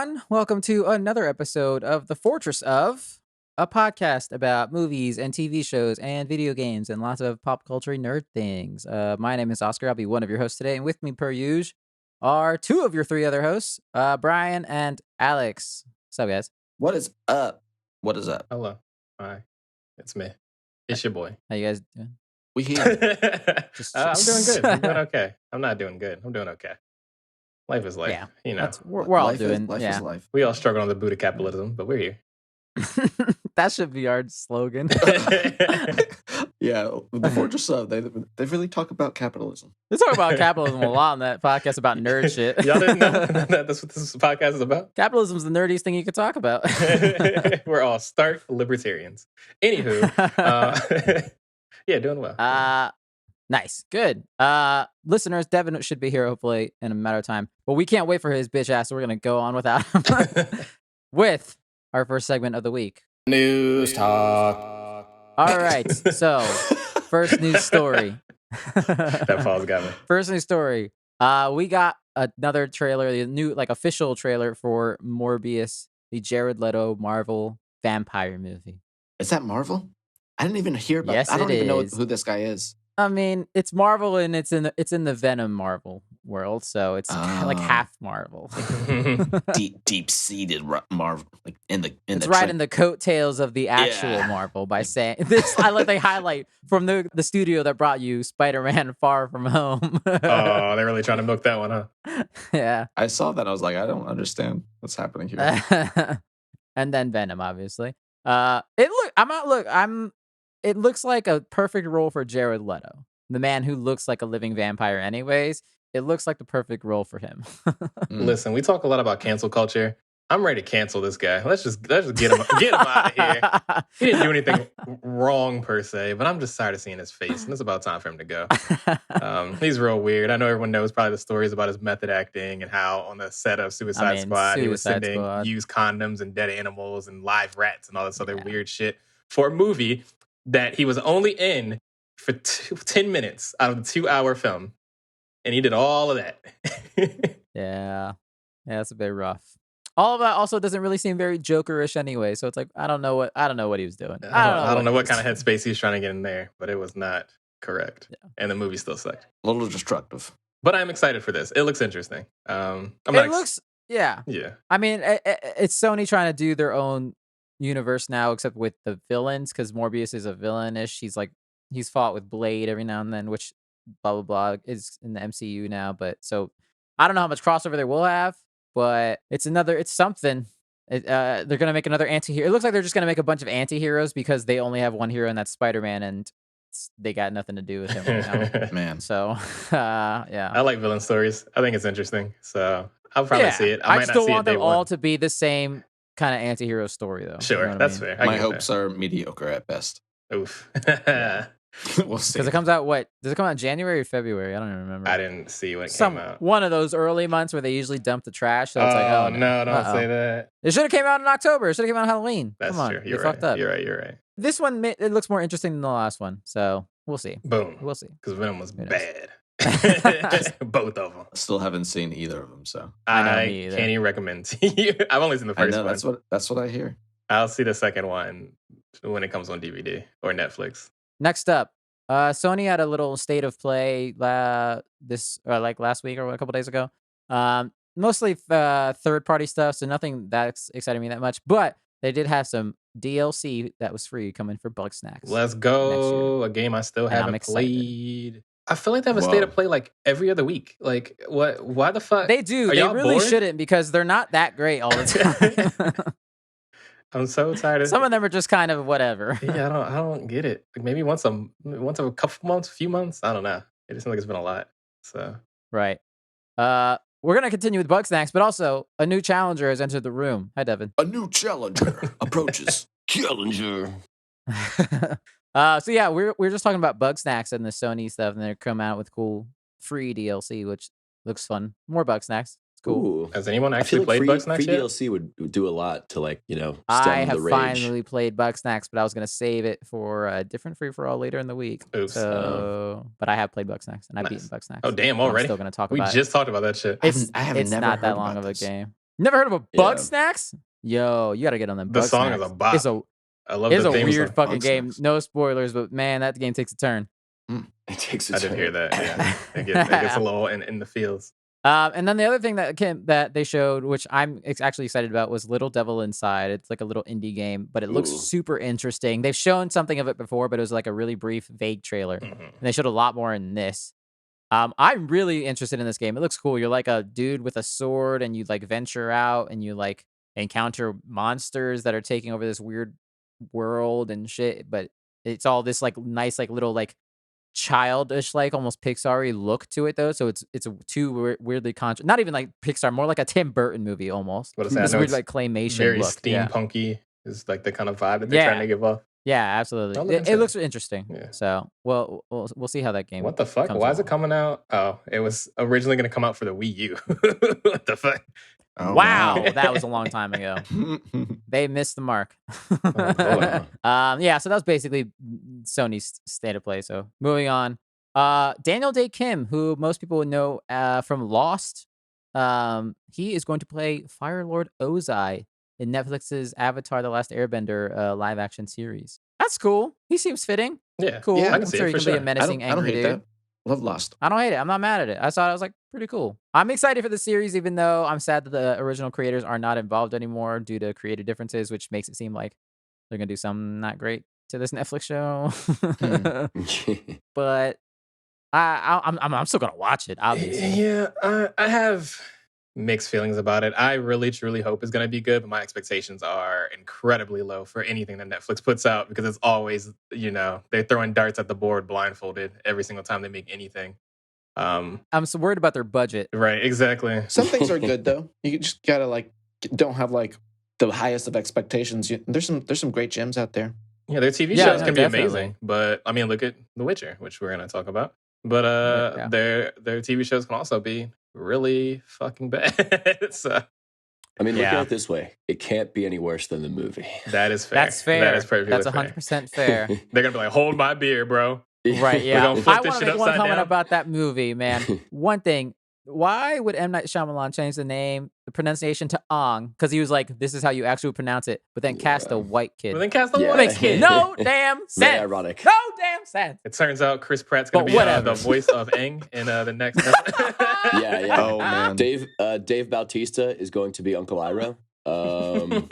everyone. Welcome to another episode of the Fourtress of, a podcast about movies and TV shows and video games and lots of pop culture nerd things. My name is Oscar. I'll be one of your hosts today, and with me, per usual, are two of your three other hosts, Brian and Alex. What's up, guys? What is up? What is up? Hello. Hi. It's me. It's your boy. How you guys doing? We here. I'm doing good. I'm doing okay. I'm not doing good. I'm doing okay. Life is life. Yeah, you know. we're all life doing. Life yeah, is life. We all struggle on the boot of capitalism, but we're here. That should be our slogan. Yeah, the Fortress of they really talk about capitalism. They talk about capitalism a lot on that podcast about nerd shit. Y'all didn't know that's what this podcast is about? Capitalism's the nerdiest thing you could talk about. We're all stark libertarians. Anywho, yeah, doing well. Nice. Good. Listeners, Devin should be here hopefully in a matter of time. But we can't wait for his bitch ass, so we're gonna go on without him. With our first segment of the week. News talk. All right. So, first news story. That pause got me. First news story. We got another trailer, the new official trailer for Morbius, the Jared Leto Marvel vampire movie. Is that Marvel? I didn't even hear about. Yes, I don't even know is. who this guy is. I mean, it's Marvel and it's in the Venom Marvel world, so it's kind of like half Marvel. deep seated Marvel, like in the. It's right in the coattails of the actual Marvel by saying this. They highlight from the studio that brought you Spider-Man: Far From Home. Oh, they're really trying to milk that one, huh? Yeah. I saw that. I was like, I don't understand what's happening here. And then Venom, obviously. It looks like a perfect role for Jared Leto, the man who looks like a living vampire anyways. It looks like the perfect role for him. Listen, we talk a lot about cancel culture. I'm ready to cancel this guy. Let's just get him out of here. He didn't do anything wrong per se, but I'm just tired of seeing his face, and it's about time for him to go. He's real weird. I know everyone knows probably the stories about his method acting and how on the set of Suicide Squad he was sending used condoms and dead animals and live rats and all this other weird shit for a movie that he was only in for 10 minutes out of the 2-hour film. And he did all of that. Yeah, that's a bit rough. All of that also doesn't really seem very Joker-ish anyway. So it's like, I don't know what he was doing. I don't know what kind of headspace he's trying to get in there, but it was not correct. Yeah. And the movie still sucked. A little destructive. But I'm excited for this. It looks interesting. Yeah. I mean, it's Sony trying to do their own universe now, except with the villains, because Morbius is a villainish. He's fought with Blade every now and then, which blah blah blah is in the MCU now. But so I don't know how much crossover they will have, but it's something. They're gonna make another anti-hero. It looks like they're just gonna make a bunch of anti-heroes because they only have one hero, and that's Spider-Man, and they got nothing to do with him right now. Man. So yeah, I like villain stories. I think it's interesting. So I'll probably see it. I still want them all to be the same kind of anti-hero story, though. Sure, you know that's fair. My hopes are mediocre at best. Oof. We'll see. Because it comes out, does it come out in January or February? I don't even remember. I didn't see when it came out. One of those early months where they usually dump the trash. So it's like, oh no, don't say that. It should have came out in October. It should have came out on Halloween. That's Come on, true. You're fucked up. You're right. This one, it looks more interesting than the last one. So we'll see. Boom. We'll see. Because Venom was bad. Both of them. I still haven't seen either of them, so I can't even recommend to you. I've only seen the first one. That's what I hear. I'll see the second one when it comes on DVD or Netflix. Next up, Sony had a little state of play last week or a couple days ago. Mostly third-party stuff, so nothing that's exciting me that much. But they did have some DLC that was free coming for Bugsnax. Let's go! A game I still haven't played. I feel like they have a state of play like every other week. Like, what? Why the fuck? They do. They really shouldn't, because they're not that great all the time. I'm so tired of some of them are just kind of whatever. Yeah, I don't get it. Like maybe once a couple months, few months. I don't know. It just seems like it's been a lot. So right. We're gonna continue with Bugsnax, but also a new challenger has entered the room. Hi, Devin. A new challenger approaches. Challenger. So yeah, we're just talking about Bugsnax and the Sony stuff, and they're coming out with cool free DLC, which looks fun. More Bugsnax. It's cool. Ooh. Has anyone actually played Bugsnax free yet? DLC would do a lot to stem I the have rage. finally played Bugsnax, but I was gonna save it for a different free for all later in the week. Oops. But I have played Bugsnax and I've beaten Bugsnax. Oh damn! Already? I'm still gonna talk we about just talked about that shit. It's I have never not that heard long about of a this. game. Never heard of a Bug Snacks? Yo, you gotta get on them. The Bug song Snacks. is a bop. I love it's the a theme weird song. fucking Bug game. Snacks. No spoilers, but man, that game takes a turn. It takes a I turn. did hear that. Yeah, it gets a little in the feels. And then the other thing that they showed, which I'm actually excited about, was Little Devil Inside. It's like a little indie game, but it looks super interesting. They've shown something of it before, but it was like a really brief, vague trailer. Mm-hmm. And they showed a lot more in this. I'm really interested in this game. It looks cool. You're like a dude with a sword, and you like venture out, and you like encounter monsters that are taking over this weird world and shit. But it's all this like nice, like little like childish, like almost Pixar-y look to it though. So it's a too weirdly not even like Pixar, more like a Tim Burton movie almost. What is that? This weird like claymation very look. steampunky is like the kind of vibe that they're trying to give off. Yeah, absolutely. It looks interesting. Yeah. So we'll see how that game. What the fuck? Why is it coming out? Oh, it was originally going to come out for the Wii U. What the fuck? Oh, wow, that was a long time ago. They missed the mark. Yeah, so that was basically Sony's state of play. So moving on, Daniel Day Kim, who most people would know from Lost, he is going to play Fire Lord Ozai in Netflix's Avatar: The Last Airbender live action series. That's cool. He seems fitting. Yeah, cool. Yeah, I'm sure he can be a menacing, angry hate dude. that. Love Lost. I don't hate it. I'm not mad at it. I thought it was like pretty cool. I'm excited for the series, even though I'm sad that the original creators are not involved anymore due to creative differences, which makes it seem like they're gonna do something not great to this Netflix show. But I'm still gonna watch it. Obviously. Yeah, I have mixed feelings about it. I really truly hope it's going to be good, but my expectations are incredibly low for anything that Netflix puts out because it's always, they're throwing darts at the board blindfolded every single time they make anything. I'm so worried about their budget. Right, exactly. Some things are good though. You just gotta don't have like the highest of expectations. There's some great gems out there. Yeah, their TV shows can be amazing, but I mean, look at The Witcher, which we're going to talk about. But their TV shows can also be really fucking bad. So, I mean, look at it this way: it can't be any worse than the movie. That is fair. That's fair. That is perfectly That's 100% fair. They're gonna be like, "Hold my beer, bro." Right? Yeah. I want to make one comment down. about that movie, man. One thing. Why would M. Night Shyamalan change the pronunciation to Ong? Because he was like, this is how you actually pronounce it, but then cast a white kid. But then cast a white makes kid. No damn sense. Very ironic. No damn sense. It turns out Chris Pratt's going to be the voice of Aang in the next. Yeah. Oh man, Dave Bautista is going to be Uncle Iroh. I'd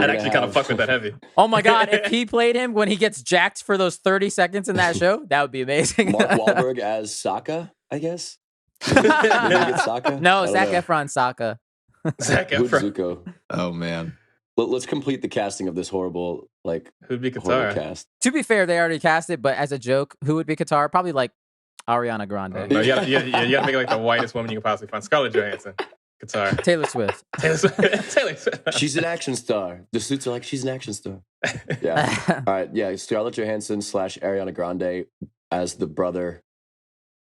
actually kind of fuck with that heavy. Oh my god, if he played him when he gets jacked for those 30 seconds in that show, that would be amazing. Mark Wahlberg as Sokka, I guess. Sokka? No, Zac Efron Sokka. Zac Efron. Zuko. Oh man. Let's complete the casting of this horrible, who'd be Katara? Cast. To be fair, they already cast it, but as a joke, who would be Katara? Probably like Ariana Grande. No, you gotta make it like the whitest woman you can possibly find. Scarlett Johansson. Katara. Taylor Swift. Taylor Swift. She's an action star. The suits are like, she's an action star. Yeah. All right. Yeah. Scarlett Johansson / Ariana Grande as the brother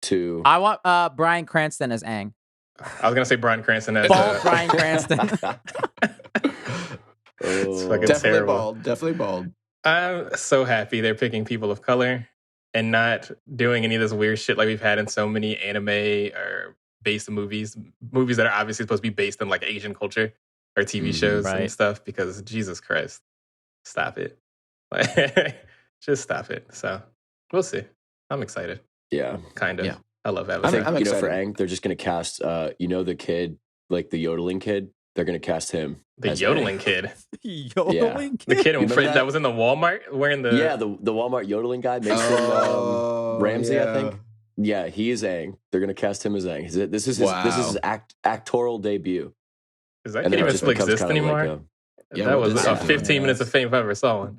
to. I want Bryan Cranston as Aang. I was gonna say Bryan Cranston as bald Bryan Cranston. It's fucking definitely terrible. bald. Definitely bald. I'm so happy they're picking people of color and not doing any of this weird shit like we've had in so many anime or based movies that are obviously supposed to be based in like Asian culture or TV shows and stuff. Because Jesus Christ, stop it! Just stop it. So we'll see. I'm excited. Yeah, kind of. Yeah. I love Avatar. I'm excited. For Aang, they're just going to cast, the kid, like the yodeling kid. They're going to cast him. The yodeling kid. Yodeling kid. The kid that was in the Walmart wearing the. Yeah, the Walmart yodeling guy, Mason Ramsey, I think. Yeah, he is Aang. They're going to cast him as Aang. This is his actorial debut. Does that kid even still exist anymore? That was 15 minutes of fame if I ever saw one.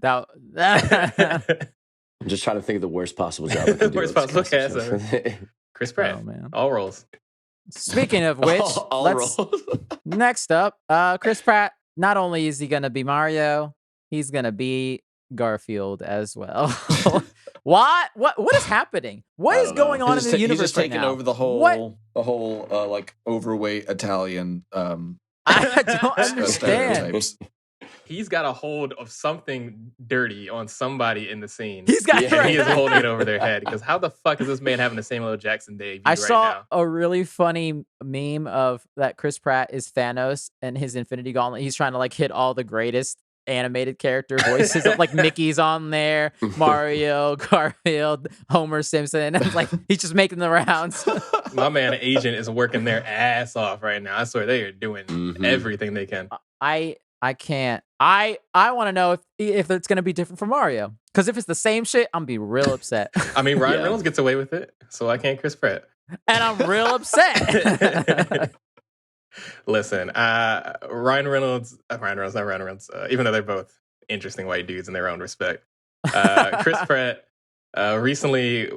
I'm just trying to think of the worst possible job I could do. Worst possible cast ever. Chris Pratt. Oh, man. All roles. Speaking of which, next up, Chris Pratt, not only is he going to be Mario, he's going to be Garfield as well. What is happening? What is going on in the universe he's just taking over the whole like overweight Italian I don't understand. stereotypes. he's got a hold of something dirty on somebody in the scene. He's got and he is holding it over their head. Because how the fuck is this man having the Samuel L. Jackson debut I right saw now? a really funny meme of that Chris Pratt is Thanos and his Infinity Gauntlet. He's trying to like hit all the greatest animated character voices. Like Mickey's on there, Mario, Garfield, Homer Simpson. And like he's just making the rounds. My man Agent is working their ass off right now. I swear they are doing everything they can. I can't. I want to know if it's going to be different from Mario. Because if it's the same shit, I'm going to be real upset. I mean, Ryan Reynolds gets away with it, so I can't Chris Pratt. And I'm real upset. Listen, Ryan Reynolds, not Ryan Reynolds, even though they're both interesting white dudes in their own respect. Chris Pratt, recently,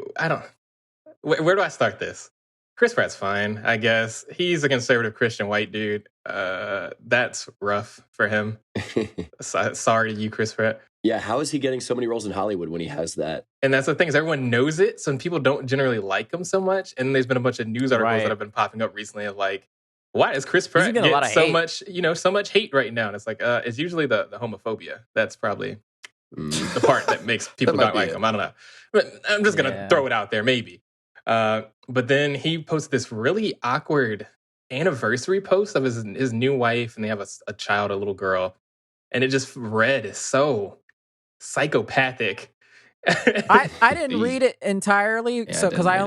where do I start this? Chris Pratt's fine, I guess. He's a conservative Christian white dude. That's rough for him. Sorry to you, Chris Pratt. Yeah, how is he getting so many roles in Hollywood when he has that? And that's the thing, is everyone knows it, so people don't generally like him so much. And there's been a bunch of news articles that have been popping up recently of like, why does Chris Pratt get so much hate right now? And it's like, it's usually the homophobia. That's probably the part that makes people not like him. I don't know. But I'm just going to throw it out there, maybe. But then he posted this really awkward anniversary post of his new wife, and they have a child, a little girl. And it just read so psychopathic. I didn't read it entirely, so because I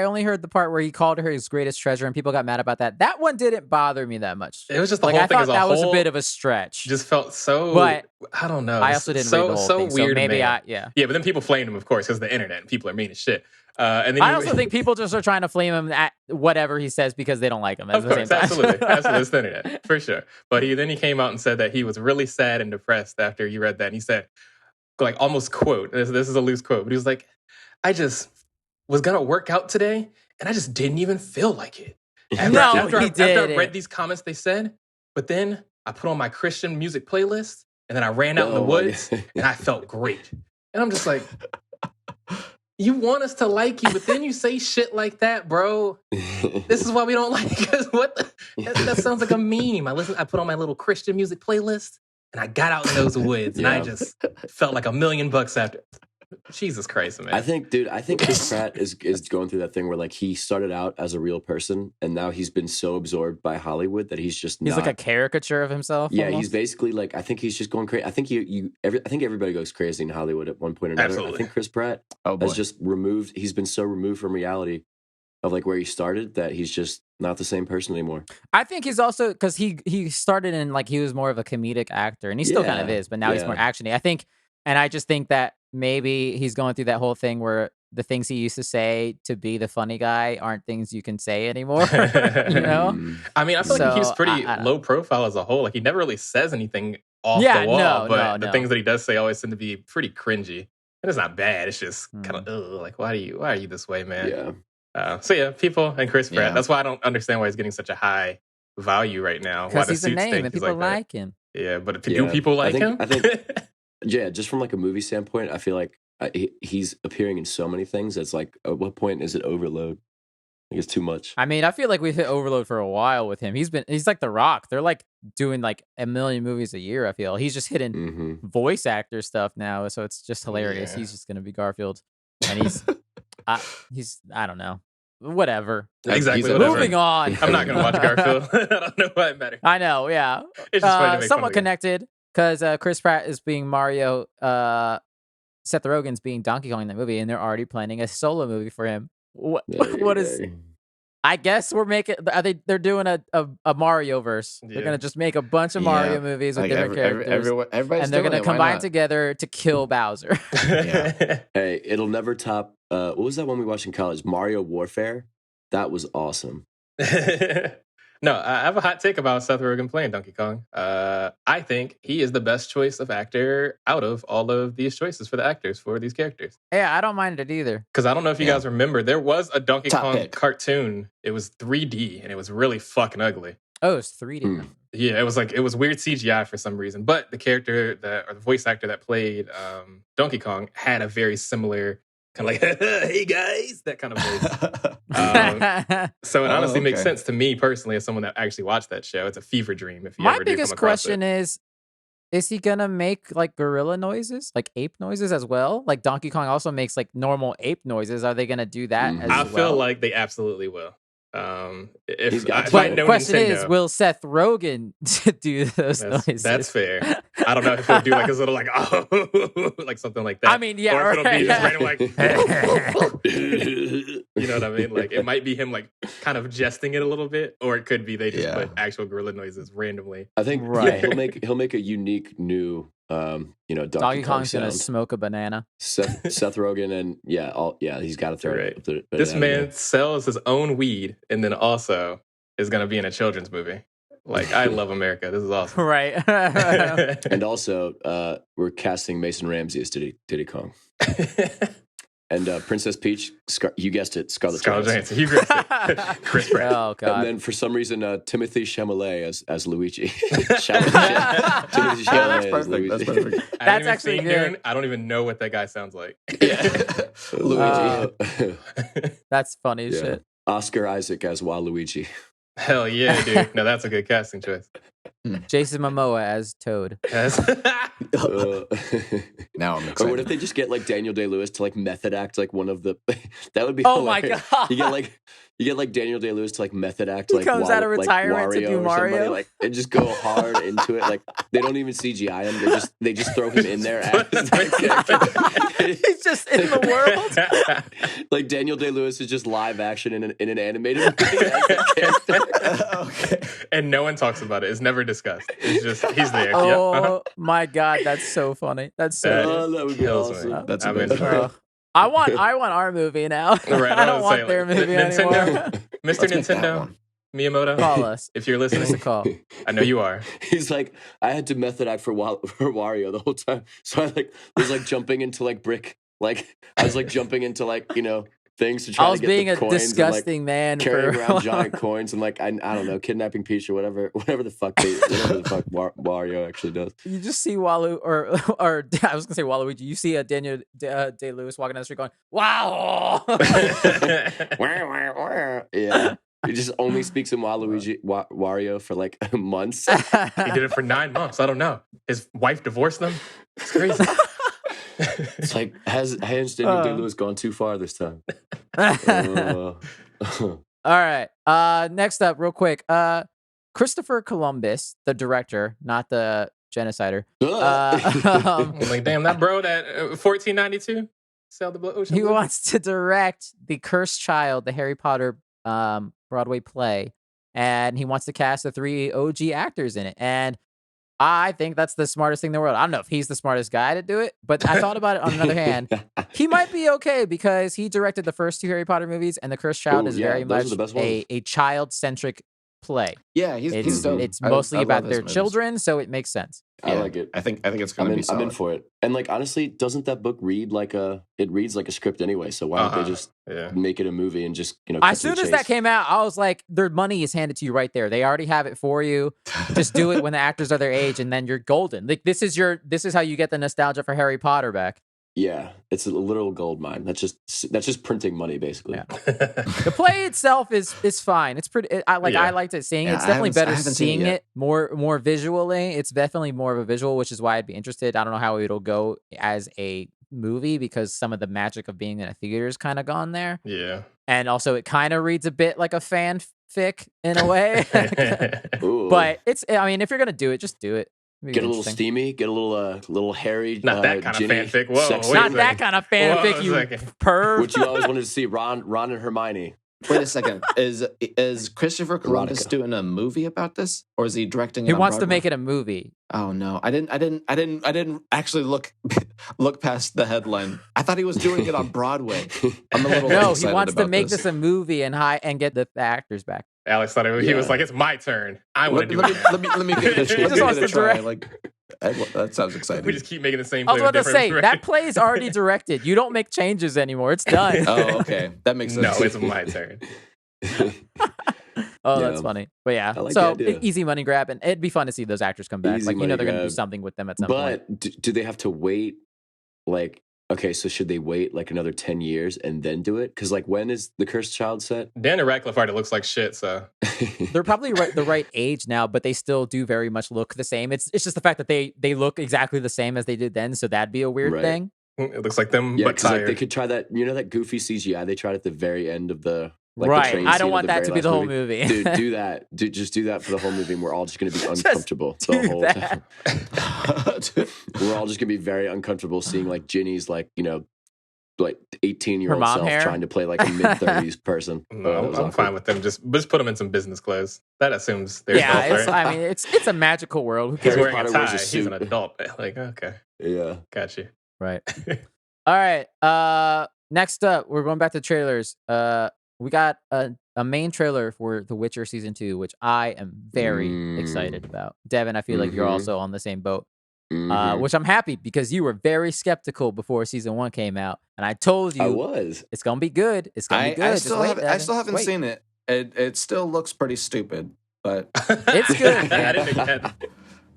only heard the part where he called her his greatest treasure, and people got mad about that. That one didn't bother me that much. It was just the whole thing as a whole. That was a bit of a stretch. Just felt so. But I don't know. I also didn't read the whole thing, weird. So maybe Yeah, but then people flamed him, of course, because the internet and people are mean as shit. And then I also think people just are trying to flame him at whatever he says because they don't like him. At the same time. Absolutely, it's the internet for sure. But then he came out and said that he was really sad and depressed after you read that. And he said, like, almost quote. This is a loose quote, but he was like, "I just was gonna work out today, and I just didn't even feel like it." After I read these comments they said, but then I put on my Christian music playlist, and then I ran out in the woods, and I felt great. And I'm just like, you want us to like you, but then you say shit like that, bro. This is why we don't like you. Because that sounds like a meme. I put on my little Christian music playlist, and I got out in those woods, and I just felt like $1 million after. Jesus Christ, man. I think Chris Pratt is going through that thing where like he started out as a real person, and now he's been so absorbed by Hollywood that he's like a caricature of himself. Yeah, almost. he's basically like, I think he's just going crazy. I think I think everybody goes crazy in Hollywood at one point or another. Absolutely. I think Chris Pratt has just removed. He's been so removed from reality of like where he started that he's just not the same person anymore. I think he's also because he started in like he was more of a comedic actor, and he still kind of is, but now he's more actiony. I think, and I just think that maybe he's going through that whole thing where the things he used to say to be the funny guy aren't things you can say anymore. You know? I mean, I feel like he keeps pretty low profile as a whole. Like he never really says anything off the wall, but the things that he does say always seem to be pretty cringy. And it's not bad. It's just kind of like, why are you this way, man? Yeah. So people and Chris Pratt. That's why I don't understand why he's getting such a high value right now. Because he's a name and people like him. Yeah, but do people like him? I think yeah, just from like a movie standpoint, I feel like he's appearing in so many things. It's like, at what point is it overload? Like it's too much. I mean, I feel like we've hit overload for a while with him. He's like The Rock. They're like doing like 1 million movies a year. I feel he's just hitting voice actor stuff now, so it's just hilarious. He's just gonna be Garfield, and he's I don't know, whatever. Exactly. Moving on. I'm not gonna watch Garfield. I don't know why it matters. I know. Yeah. It's just funny to make somewhat connected. Because Chris Pratt is being Mario, Seth Rogen's being Donkey Kong in that movie, and they're already planning a solo movie for him. What is? I guess we're making. They're doing a Mario verse. They're gonna just make a bunch of Mario movies with different characters, and they're gonna combine together to kill Bowser. Hey, it'll never top. What was that one we watched in college? Mario Warfare. That was awesome. No, I have a hot take about Seth Rogen playing Donkey Kong. I think he is the best choice of actor out of all of these choices for the actors for these characters. Yeah, I don't mind it either. Because I don't know if you guys remember, there was a Donkey Kong cartoon. It was 3D, and it was really fucking ugly. Oh, it's 3D. Yeah, it was weird CGI for some reason. But the character or the voice actor that played Donkey Kong had a very similar kind of like, hey guys, that kind of voice. So it honestly makes sense to me personally as someone that actually watched that show. It's a fever dream if you ever do come across it. My biggest question is, is he gonna make like gorilla noises, like ape noises as well? Like Donkey Kong also makes like normal ape noises. Are they gonna do that as I well? feel like they absolutely will. If I but know question Nintendo, is, will Seth Rogen do those noises? That's fair. I don't know if he'll do like his little like like something like that. I mean, yeah, or if it'll be just random like you know what I mean? Like it might be him like kind of jesting it a little bit, or it could be they just put actual gorilla noises randomly. I think he'll make a unique new Donkey Kong's sound. gonna smoke a banana. Seth Rogen and he's got to throw it. This man sells his own weed and then also is gonna be in a children's movie. Like, I love America. This is awesome. Right. And also, we're casting Mason Ramsey as Diddy Kong. And Princess Peach, you guessed it, Scarlett Johansson. You guessed it. Chris Pratt. Oh, God. And then for some reason, Timothy Chalamet as Luigi. Timothy Chalamet as Luigi. That's perfect. That's actually good. Dune. I don't even know what that guy sounds like. Luigi. That's funny as shit. Oscar Isaac as Waluigi. Hell yeah, dude. No, that's a good casting choice. Jason Momoa as Toad. Now I'm excited. Or what if they just get like Daniel Day-Lewis to like method act like one of the? That would be. Oh hilarious. my god! You get like Daniel Day-Lewis to like method act. He like comes out of retirement like to do Mario. Like and just go hard into it. Like they don't even CGI him. They just throw him in there. He's just in the world. Like Daniel Day-Lewis is just live action in an animated movie. Okay. And no one talks about it. It's never discussed. It's just he's there. Oh my god, that's so funny. That's so. That would be awesome. That's amazing. I want our movie now. Right, I don't want their movie anymore. Mr. Nintendo, Miyamoto, call us if you're listening. Give us a call. I know you are. He's like, I had to method act for Wario the whole time, so I was like jumping into like brick, like I was like jumping into like things to try to get the coins. I was being a disgusting man carrying around giant coins and like I don't know, kidnapping Peach or whatever the fuck Wario actually does. You just see Walu or I was gonna say Waluigi. You see a Daniel Day-Lewis walking down the street going, "Wow!" Yeah. He just only speaks in Wario for like months. He did it for 9 months. I don't know. His wife divorced them. It's crazy. It's like, has Daniel Day-Lewis gone too far this time? All right. Next up, real quick. Christopher Columbus, the director, not the genocider. Like, damn, that bro that 1492 sailed the ocean. He wants to direct The Cursed Child, the Harry Potter Broadway play, and he wants to cast the 3 OG actors in it. And I think that's the smartest thing in the world. I don't know if he's the smartest guy to do it, but I thought about it on another hand. He might be okay because he directed the first 2 Harry Potter movies, and The Cursed Child is very much a child-centric play. Yeah, he's dope. It's mostly about their children, so it makes sense. I like it. I think it's gonna be solid. I'm in for it. And like honestly, doesn't that book read like a script anyway? So why don't they just make it a movie and just as soon as that came out, I was like, their money is handed to you right there. They already have it for you. Just do it when the actors are their age, and then you're golden. Like this is how you get the nostalgia for Harry Potter back. Yeah, it's a literal gold mine. That's just printing money, basically. Yeah. The play itself is fine. It's pretty. I liked it seeing it. It's definitely better seeing it more visually. It's definitely more of a visual, which is why I'd be interested. I don't know how it'll go as a movie because some of the magic of being in a theater is kind of gone there. Yeah, and also it kind of reads a bit like a fanfic in a way. But it's. I mean, if you're gonna do it, just do it. Get a little steamy, get a little hairy. Not that kind of fanfic. Whoa, not that kind of fanfic, you perv. Which you always wanted to see, Ron and Hermione. Wait a second. Is Christopher Columbus doing a movie about this, or is he directing it? He wants to make it a movie. Oh no, I didn't actually look past the headline. I thought he was doing it on Broadway. I'm a little no. He wants to make this a movie and get the actors back. Alex thought he was like, it's my turn. I want to do it. Let me get it. He just wants to direct. That sounds exciting. We just keep making the same play. I was about to say, that play is already directed. You don't make changes anymore. It's done. Oh, okay. That makes sense. No, it's my turn. That's funny. But yeah, like easy money grab. And it'd be fun to see those actors come back. Easy they're going to do something with them at some point. But do they have to wait like okay, so should they wait like another 10 years and then do it? Because like when is the Cursed Child set? Daniel Radcliffe already looks like shit, so They're probably the right age now, but they still do very much look the same. It's just the fact that they look exactly the same as they did then, so that'd be a weird thing. It looks like them, Yeah, but because tired. like they could try that. You know that goofy CGI they tried at the very end of the right. The train I scene don't of want that to be the whole movie. Dude, do that. Dude, just do that for the whole movie. And we're all just going to be uncomfortable the whole time. We're all just going to be very uncomfortable seeing like Ginny's like 18-year-old self hair? trying to play like a mid-30s person. No, I'm fine with them. Just put them in some business clothes. That assumes they're adult, right? I mean, it's a magical world. Who cares? He's wearing a tie. He's an adult. Like, okay. Yeah. Got you. Right. All right. Next up, we're going back to trailers. We got a main trailer for The Witcher Season 2, which I am very excited about. Devin, I feel like you're also on the same boat. Which I'm happy because you were very skeptical before Season 1 came out. And I told you I was. It's going to be good. It's going to be good. I still haven't seen it. It still looks pretty stupid, but it's good. I didn't get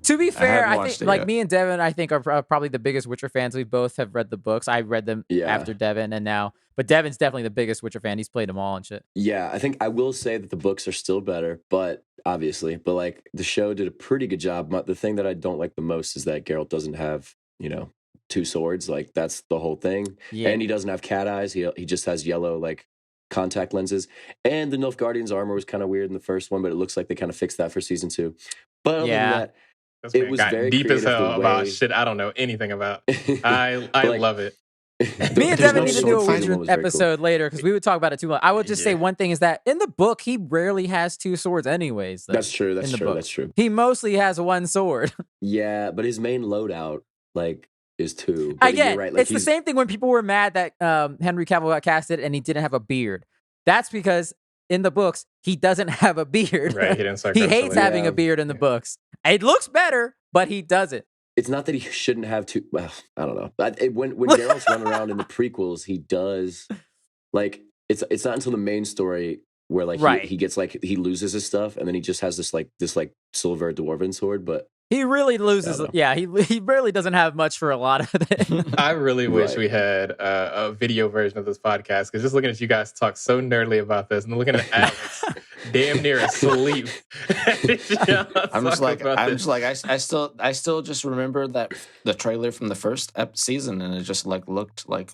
To be fair, I think like me and Devin, I think are probably the biggest Witcher fans. We both have read the books. I read them after Devin, and now, but Devin's definitely the biggest Witcher fan. He's played them all and shit. Yeah, I think I will say that the books are still better, but like the show did a pretty good job. The thing that I don't like the most is that Geralt doesn't have 2 swords. Like that's the whole thing, and he doesn't have cat eyes. He just has yellow like contact lenses, and the Nilfgaardian's armor was kind of weird in the first one, but it looks like they kind of fixed that for Season 2. But other than that. It was very deep as hell about shit I don't know anything about. I love it. Me and Devin need to do a Witcher episode later because we would talk about it too much. I would just say one thing is that in the book he rarely has 2 swords anyways. That's true. That's true. He mostly has 1 sword. Yeah, but his main loadout is 2. I get right. It's the same thing when people were mad that Henry Cavill got casted and he didn't have a beard. That's because in the books he doesn't have a beard. Right. He hates having a beard in the books. It looks better, but he doesn't. It's not that he shouldn't have to. Well, I don't know. When Geralt's running around in the prequels, he does like it's not until the main story where like he gets like he loses his stuff and then he just has this silver dwarven sword. But he really loses. Yeah, he really doesn't have much for a lot of it. I really wish we had a video version of this podcast because just looking at you guys talk so nerdly about this and looking at Alex damn near asleep. I'm just like I still just remember that the trailer from the first season and it just like looked like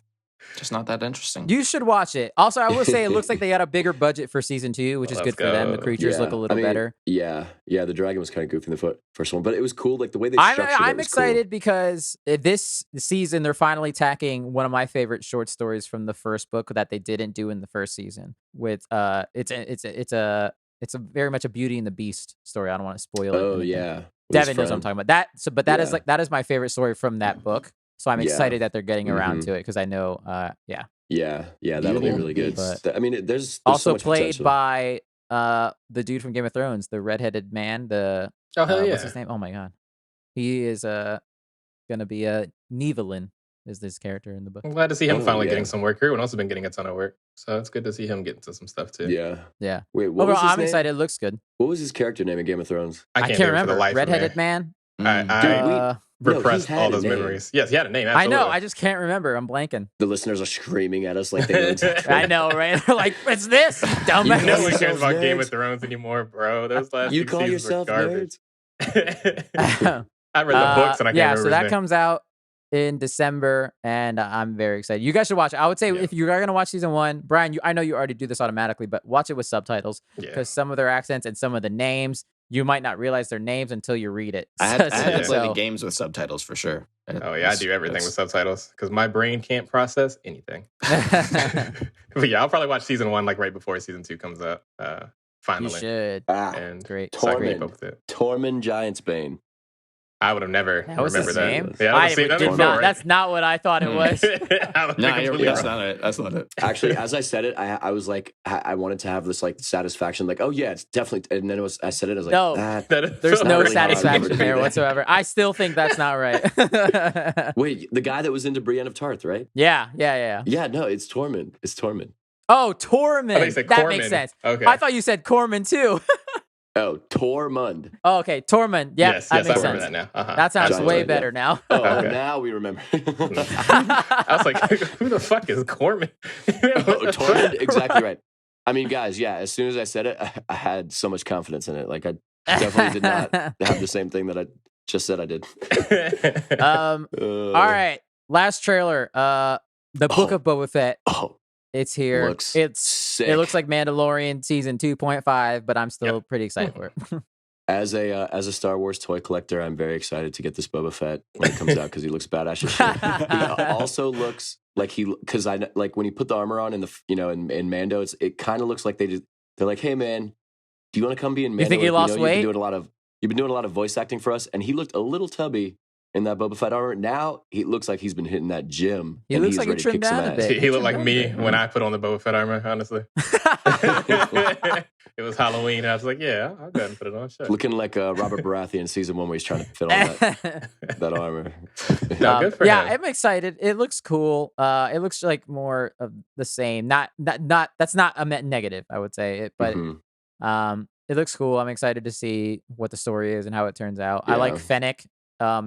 just not that interesting. You should watch it. Also, I will say it looks like they got a bigger budget for Season 2, which is good for them. The creatures look a little better. Yeah, the dragon was kind of goofy in the first one, but it was cool. Like the way they structured it. I'm excited because this season they're finally tackling one of my favorite short stories from the first book that they didn't do in the first season. With it's a very much a Beauty and the Beast story. I don't want to spoil it. Oh yeah, Devin knows what I'm talking about. That is my favorite story from that book. So I'm excited that they're getting around to it because I know, Yeah, that'll be really good. But, I mean, there's also so much played potential. by the dude from Game of Thrones, the redheaded man. What's his name? Oh my god, he is gonna be a Nevelin is this character in the book. I'm glad to see him finally getting some work. Everyone else has been getting a ton of work, so it's good to see him get into some stuff too. Yeah. Wait, I'm excited. It looks good. What was his character name in Game of Thrones? I can't remember. The life redheaded man. I repressed all those memories. Yes, he had a name. Absolutely. I know. I just can't remember. I'm blanking. The listeners are screaming at us like they know exactly. I know, right? They're like, it's this, dumbass. No one cares about Game of Thrones anymore, bro. Those last you call yourself garbage. I read the books and I can't remember. So that comes out in December, and I'm very excited. You guys should watch it. I would say if you are going to watch Season 1, Brian, I know you already do this automatically, but watch it with subtitles because some of their accents and some of the names, you might not realize their names until you read it. I had to play the games with subtitles for sure. Oh yeah, I do everything with subtitles because my brain can't process anything. But yeah, I'll probably watch Season 1 like right before Season 2 comes out. Finally, you should. And great. Tormund Giantsbane. I would have never remembered that. Name? Yeah, that's not what I thought it was. That's not it. That's not it. Actually, as I said it, I was like, I wanted to have this like satisfaction, like, oh yeah, it's definitely. And then I said it, I was like, no, there's no satisfaction there whatsoever. I still think that's not right. Wait, the guy that was into Brienne of Tarth, right? Yeah. Yeah, no, it's Tormund. It's Tormund. Oh, Tormund. That makes sense. Okay. I thought you said Corman too. Oh, Tormund. Oh, okay, Tormund. Yeah, yes, that makes I remember sense. that now. That sounds Giant way Giant, better now. Oh, Okay. now we remember. I was like, who the fuck is Corman? Tormund, exactly right. I mean, guys, yeah, as soon as I said it, I had so much confidence in it. Like, I definitely did not have the same thing that I just said I did. All right, last trailer. The Book of Boba Fett. It's here. Sick. It looks like Mandalorian season 2.5, but I'm still pretty excited for it. As a Star Wars toy collector, I'm very excited to get this Boba Fett when it comes out because he looks badass as shit. He also looks like because I like when he put the armor on in the in Mando, it kind of looks like they're like, hey man, do you want to come be in Mando? You think he lost weight? You've been doing a lot of voice acting for us, and he looked a little tubby in that Boba Fett armor. Now he looks like he's been hitting that gym. He looks like he trimmed down a bit. He looked like me when I put on the Boba Fett armor, honestly. It was Halloween, and I was like, yeah, I'll go ahead and put it on. Sure. Looking like Robert Baratheon in season 1 where he's trying to fit on that armor. Good for him. I'm excited. It looks cool. It looks like more of the same. Not that's not a negative, I would say. But it looks cool. I'm excited to see what the story is and how it turns out. Yeah. I like Fennec,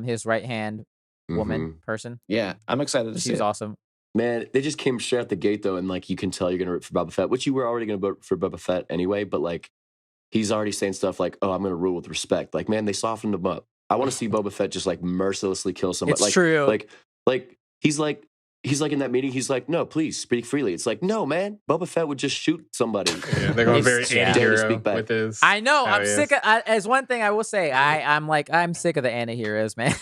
his right hand woman person. Yeah, I'm excited to see. She's awesome. Man, they just came straight out the gate though, and like you can tell you're gonna root for Boba Fett, which you were already gonna vote for Boba Fett anyway. But like, he's already saying stuff like, "Oh, I'm gonna rule with respect." Like, man, they softened him up. I want to see Boba Fett just like mercilessly kill somebody. It's like, true. Like he's like in that meeting. He's like, "No, please speak freely." It's like, no, man, Boba Fett would just shoot somebody. Yeah, they're going very anti-hero with his. I know. I'm sick of. As one thing I will say, I'm sick of the anti-heroes, man.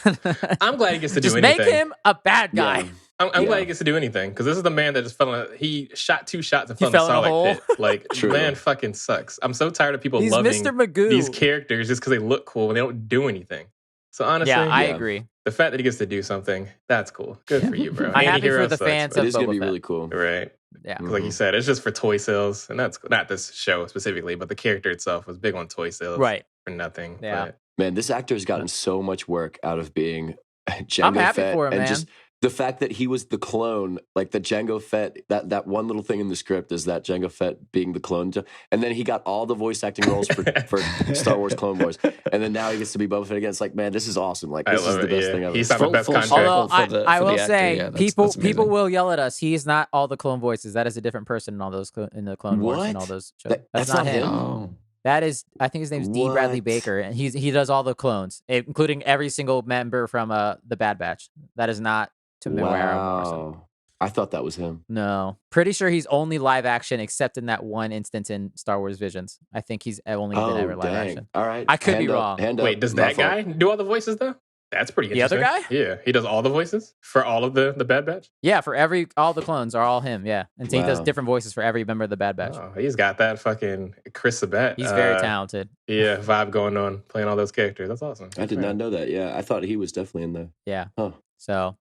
I'm glad he gets to do just anything. Make him a bad guy. Yeah. I'm glad he gets to do anything because this is the man that just he shot 2 shots and fell in a a solid hole. pit. Like, man fucking sucks. I'm so tired of people He's loving Mr. Magoo. These characters just because they look cool and they don't do anything. So honestly, I agree. The fact that he gets to do something, that's cool. Good for you, bro. I'm happy for the fans of Boba Fett. It is going to be really cool. Right. Yeah. Like you said, it's just for toy sales. And that's not this show specifically, but the character itself was big on toy sales. Right. For nothing. Yeah. But. Man, this actor has gotten so much work out of being Jango I'm happy Fett for him, and man. just the fact that he was the clone, like the Jango Fett, that one little thing in the script is that Jango Fett being the clone. And then he got all the voice acting roles for Star Wars Clone Wars. And then now he gets to be Boba Fett again. It's like, man, this is awesome. Like, this is the best thing ever. He's got the best contract. Although I will say, people will yell at us. He's not all the clone voices. That is a different person in all those in the Clone Wars and all those shows. That's not him. Oh. That is, I think his name's D. Bradley Baker, and he does all the clones, including every single member from the Bad Batch. That is not Temuera Morrison. I thought that was him. No, pretty sure he's only live action, except in that one instance in Star Wars Visions. I think he's only been ever live action. All right, I could be wrong. Wait, does that guy do all the voices though? That's pretty interesting. The other guy? Yeah, he does all the voices for all of the Bad Batch. Yeah, for all the clones are all him. Yeah, and so he does different voices for every member of the Bad Batch. Oh, he's got that fucking Chris Sabat. He's very talented. Yeah, vibe going on playing all those characters. That's awesome. I did not know that. Yeah, I thought he was definitely in there. Yeah. Huh. So.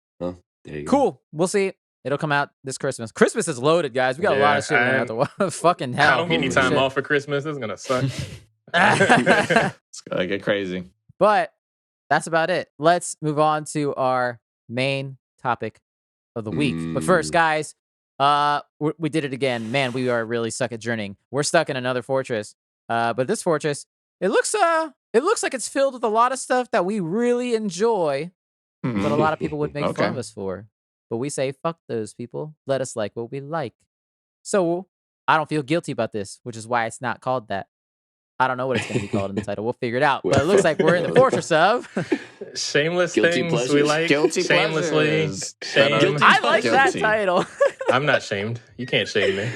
There you go. Cool. We'll see. It'll come out this Christmas. Christmas is loaded, guys. We got a lot of shit we have to fucking hell. I don't get any time off for Christmas. This is gonna suck. It's gonna get crazy. But that's about it. Let's move on to our main topic of the week. But first, guys, we did it again. Man, we are really stuck at journeying. We're stuck in another fortress. But this fortress, it looks like it's filled with a lot of stuff that we really enjoy, but a lot of people would make fun of us for. But we say, fuck those people. Let us like what we like. So I don't feel guilty about this, which is why it's not called that. I don't know what it's going to be called in the title. We'll figure it out. But it looks like we're in the fortress of shameless guilty things pleasures. we like. Guilty shamelessly. Pleasures. I like that title. I'm not shamed. You can't shame me.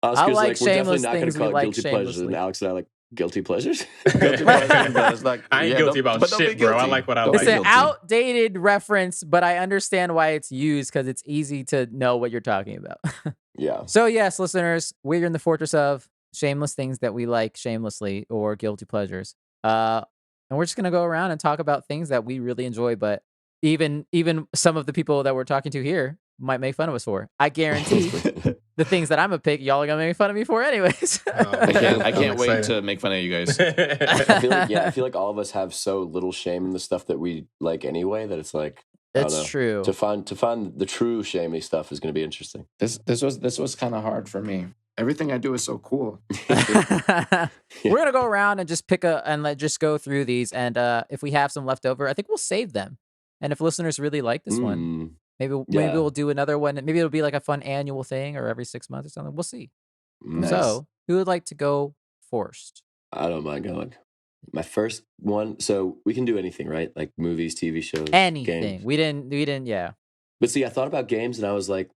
Oscar's like like, we're definitely not going to call it like guilty pleasures. And Alex and I like guilty pleasures. Guilty pleasures. Like, I ain't guilty about shit, bro. I like what I like. It's an outdated reference, but I understand why it's used because it's easy to know what you're talking about. Yeah. So yes, listeners, we're in the fortress of shameless things that we like shamelessly or guilty pleasures. And we're just going to go around and talk about things that we really enjoy, but even some of the people that we're talking to here might make fun of us for. I guarantee the things that I'm a pick, y'all are going to make fun of me for anyways. I can't wait to make fun of you guys. I feel like all of us have so little shame in the stuff that we like anyway that it's like, it's true. To find the true shamey stuff is going to be interesting. This was kind of hard for me. Everything I do is so cool. We're gonna go around and just just go through these, and if we have some left over, I think we'll save them. And if listeners really like this one, maybe we'll do another one. Maybe it'll be like a fun annual thing, or every 6 months or something. We'll see. Nice. So, who would like to go first? I don't mind going. My first one. So we can do anything, right? Like movies, TV shows, anything. games. We didn't. Yeah. But see, I thought about games, and I was like,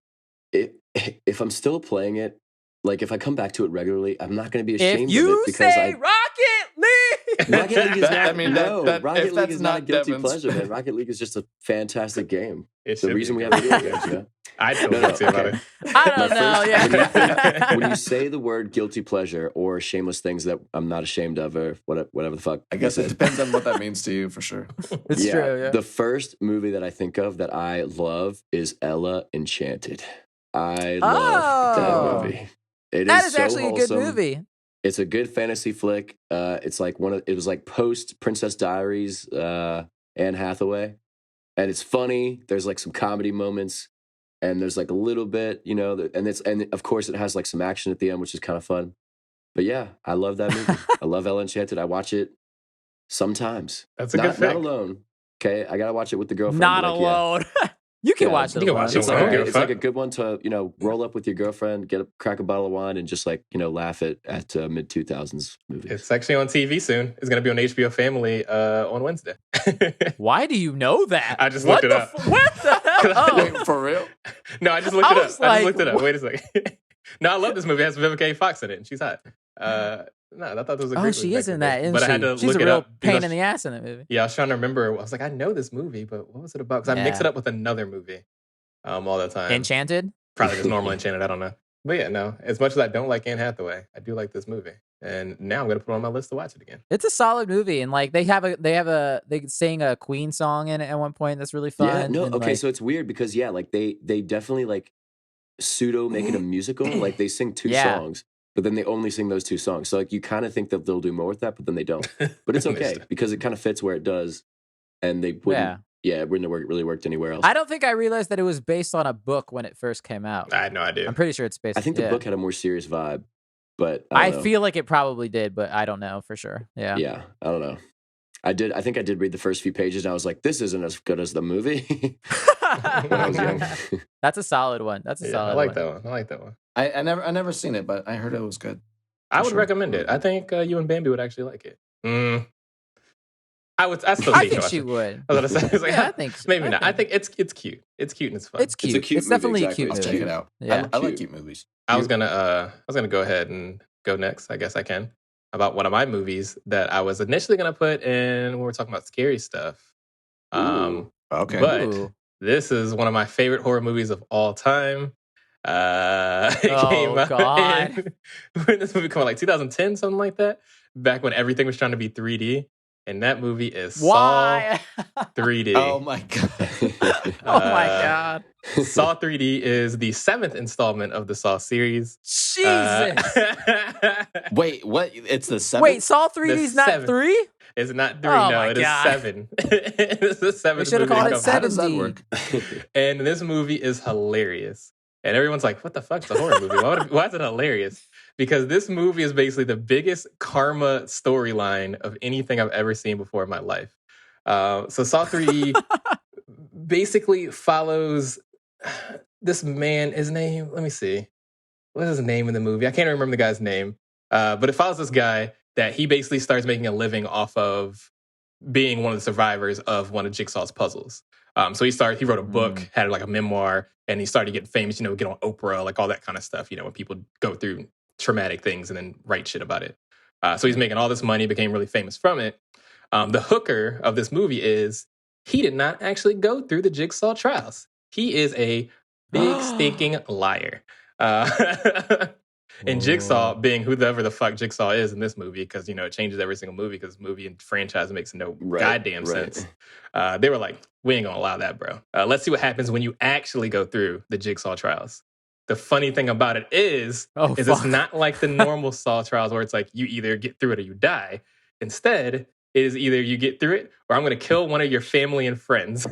if I'm still playing it, like if I come back to it regularly, I'm not going to be ashamed of it because Rocket League. Rocket League is not. Rocket League is not a guilty Devin's pleasure, man. Rocket League is just a fantastic game. It's the reason we have video games, you know? I don't see about it. I don't know. Yeah. When you say the word guilty pleasure or shameless things that I'm not ashamed of, or whatever the fuck. I guess it depends on what that means to you, for sure. It's true. Yeah. The first movie that I think of that I love is Ella Enchanted. I love that movie. That is so actually wholesome. a good movie. It's a good fantasy flick. It's like it was like post Princess Diaries, Anne Hathaway, and it's funny. There's like some comedy moments, and there's like a little bit, you know, and of course it has like some action at the end, which is kind of fun. But yeah, I love that movie. I love Ella Enchanted. I watch it sometimes. That's good thing. Not alone. Okay, I gotta watch it with the girlfriend. Not like, alone. You can watch it. You can watch it. It's like a good one to, you know, roll up with your girlfriend, crack a bottle of wine, and just like, you know, laugh at mid 2000s movies. It's actually on TV soon. It's going to be on HBO Family on Wednesday. Why do you know that? I just looked it up. What the hell? Wait, for real? No, I just looked it up. Like, I just looked it up. Wait a second. No, I love this movie. It has Vivica A. Fox in it, and she's hot. No, I thought it was a great movie. She is in that, isn't but she? I had to She's look a it real up. pain in the ass in that movie. Yeah, I was trying to remember. I was like, I know this movie, but what was it about? Because I mix it up with another movie all the time. Enchanted? Probably just normal Enchanted. I don't know. But yeah, no. As much as I don't like Anne Hathaway, I do like this movie. And now I'm going to put it on my list to watch it again. It's a solid movie, and like they sing a Queen song in it at one point that's really fun. Yeah, no, and, okay, so it's weird because like they definitely like pseudo make it a musical. Like they sing two songs, but then they only sing those two songs. So like you kind of think that they'll do more with that, but then they don't. But it's okay because it kind of fits where it does, and they wouldn't. Yeah, it wouldn't have really worked anywhere else. I don't think I realized that it was based on a book when it first came out. I had no idea. I'm pretty sure it's based. I think the book had a more serious vibe, but I feel like it probably did, but I don't know for sure. Yeah. Yeah, I don't know. I think I did read the first few pages, and I was like, "This isn't as good as the movie." When I was young. That's a solid one. That's a solid. I like that one. I like that one. I never seen it, but I heard it was good. I would recommend it. I think you and Bambi would actually like it. I still I think she would. I was gonna say, like, I think so. maybe not. I think it's cute. It's cute and it's fun. It's cute. It's definitely a cute I'll movie. check it out. Yeah. I like cute movies. I was gonna go ahead and go next. I guess I can about one of my movies that I was initially gonna put in when we're talking about scary stuff. Okay, but this is one of my favorite horror movies of all time. It came out God. when this movie came out, like 2010, something like that. Back when everything was trying to be 3D. And that movie is Saw 3D. Oh my God. Oh my God. Saw 3D is the 7th installment of the Saw series. Jesus. Wait, what? It's the 7th? Wait, Saw 3D is not 3? It's not 3, oh no, my it God. is 7. It's the 7th. We should have called it 70. How does that work? And this movie is hilarious. And everyone's like, what the fuck? It's a horror movie. Why is it hilarious? Because this movie is basically the biggest karma storyline of anything I've ever seen before in my life. So Saw 3D basically follows this man, his name, let me see. What is his name in the movie? I can't remember the guy's name. But it follows this guy that he basically starts making a living off of being one of the survivors of one of Jigsaw's puzzles. So he wrote a book, had like a memoir, and he started getting famous, get on Oprah, like all that kind of stuff, when people go through traumatic things and then write shit about it. So he's making all this money, became really famous from it. The hooker of this movie is he did not actually go through the Jigsaw trials. He is a big stinking liar. And Jigsaw being whoever the fuck Jigsaw is in this movie, because, it changes every single movie because movie and franchise makes no goddamn sense. They were like, we ain't gonna allow that, bro. Let's see what happens when you actually go through the Jigsaw trials. The funny thing about it is it's not like the normal Saw trials where it's like you either get through it or you die. Instead, it is either you get through it or I'm going to kill one of your family and friends.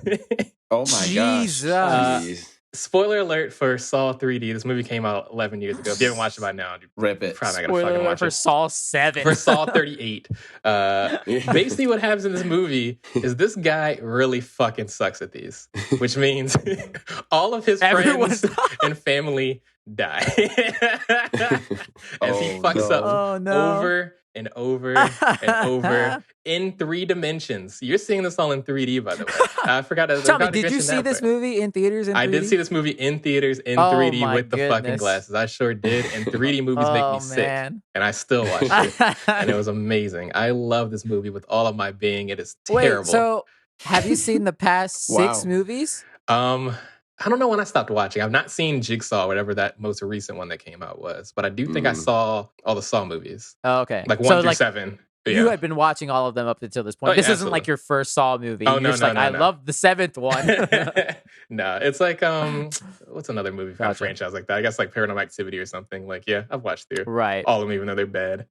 Oh my gosh. Spoiler alert for Saw 3D. This movie came out 11 years ago. If you haven't watched it by now, you're Rip it. probably not gonna fucking watch for it. Saw 7. For Saw 38. Basically what happens in this movie is this guy really fucking sucks at these, which means all of his friends and family die. As he fucks up over and over and over in 3 dimensions. You're seeing this all in 3D, by the way. I forgot to Tell me, did you see this movie in theaters in 3D? I did see this movie in theaters in 3D with the fucking glasses. I sure did. And 3D movies make me sick. And I still watched it. And it was amazing. I love this movie with all of my being. It is terrible. Wait, so have you seen the past 6 movies? I don't know when I stopped watching. I've not seen Jigsaw, whatever that most recent one that came out was. But I do think I saw all the Saw movies. Oh, okay. Like 1 through 7. You had been watching all of them up until this point. This isn't like your first Saw movie. Oh, no, no, I love the 7th one. No, it's like, what's another movie from a franchise like that? I guess like Paranormal Activity or something. Like, yeah, I've watched through all of them, even though they're bad.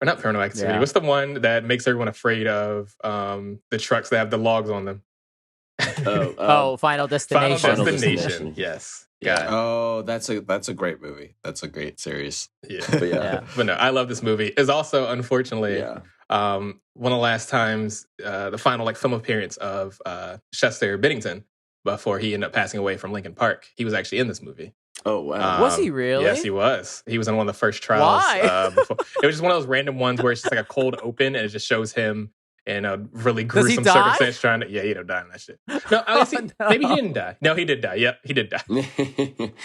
Or not Paranormal Activity. Yeah. What's the one that makes everyone afraid of the trucks that have the logs on them? Final Destination. Final Destination. Yes. Yeah. Oh, that's a great movie. That's a great series. Yeah. But no, I love this movie. It's also, unfortunately, one of the last times, the final like film appearance of Chester Bennington before he ended up passing away from Lincoln Park. He was actually in this movie. Oh, wow. Was he really? Yes, he was. He was in one of the first trials. Why? Before. It was just one of those random ones where it's just like a cold open and it just shows him in a really gruesome circumstance trying to... Yeah, he don't die in that shit. No, maybe he didn't die. No, he did die. Yep, he did die.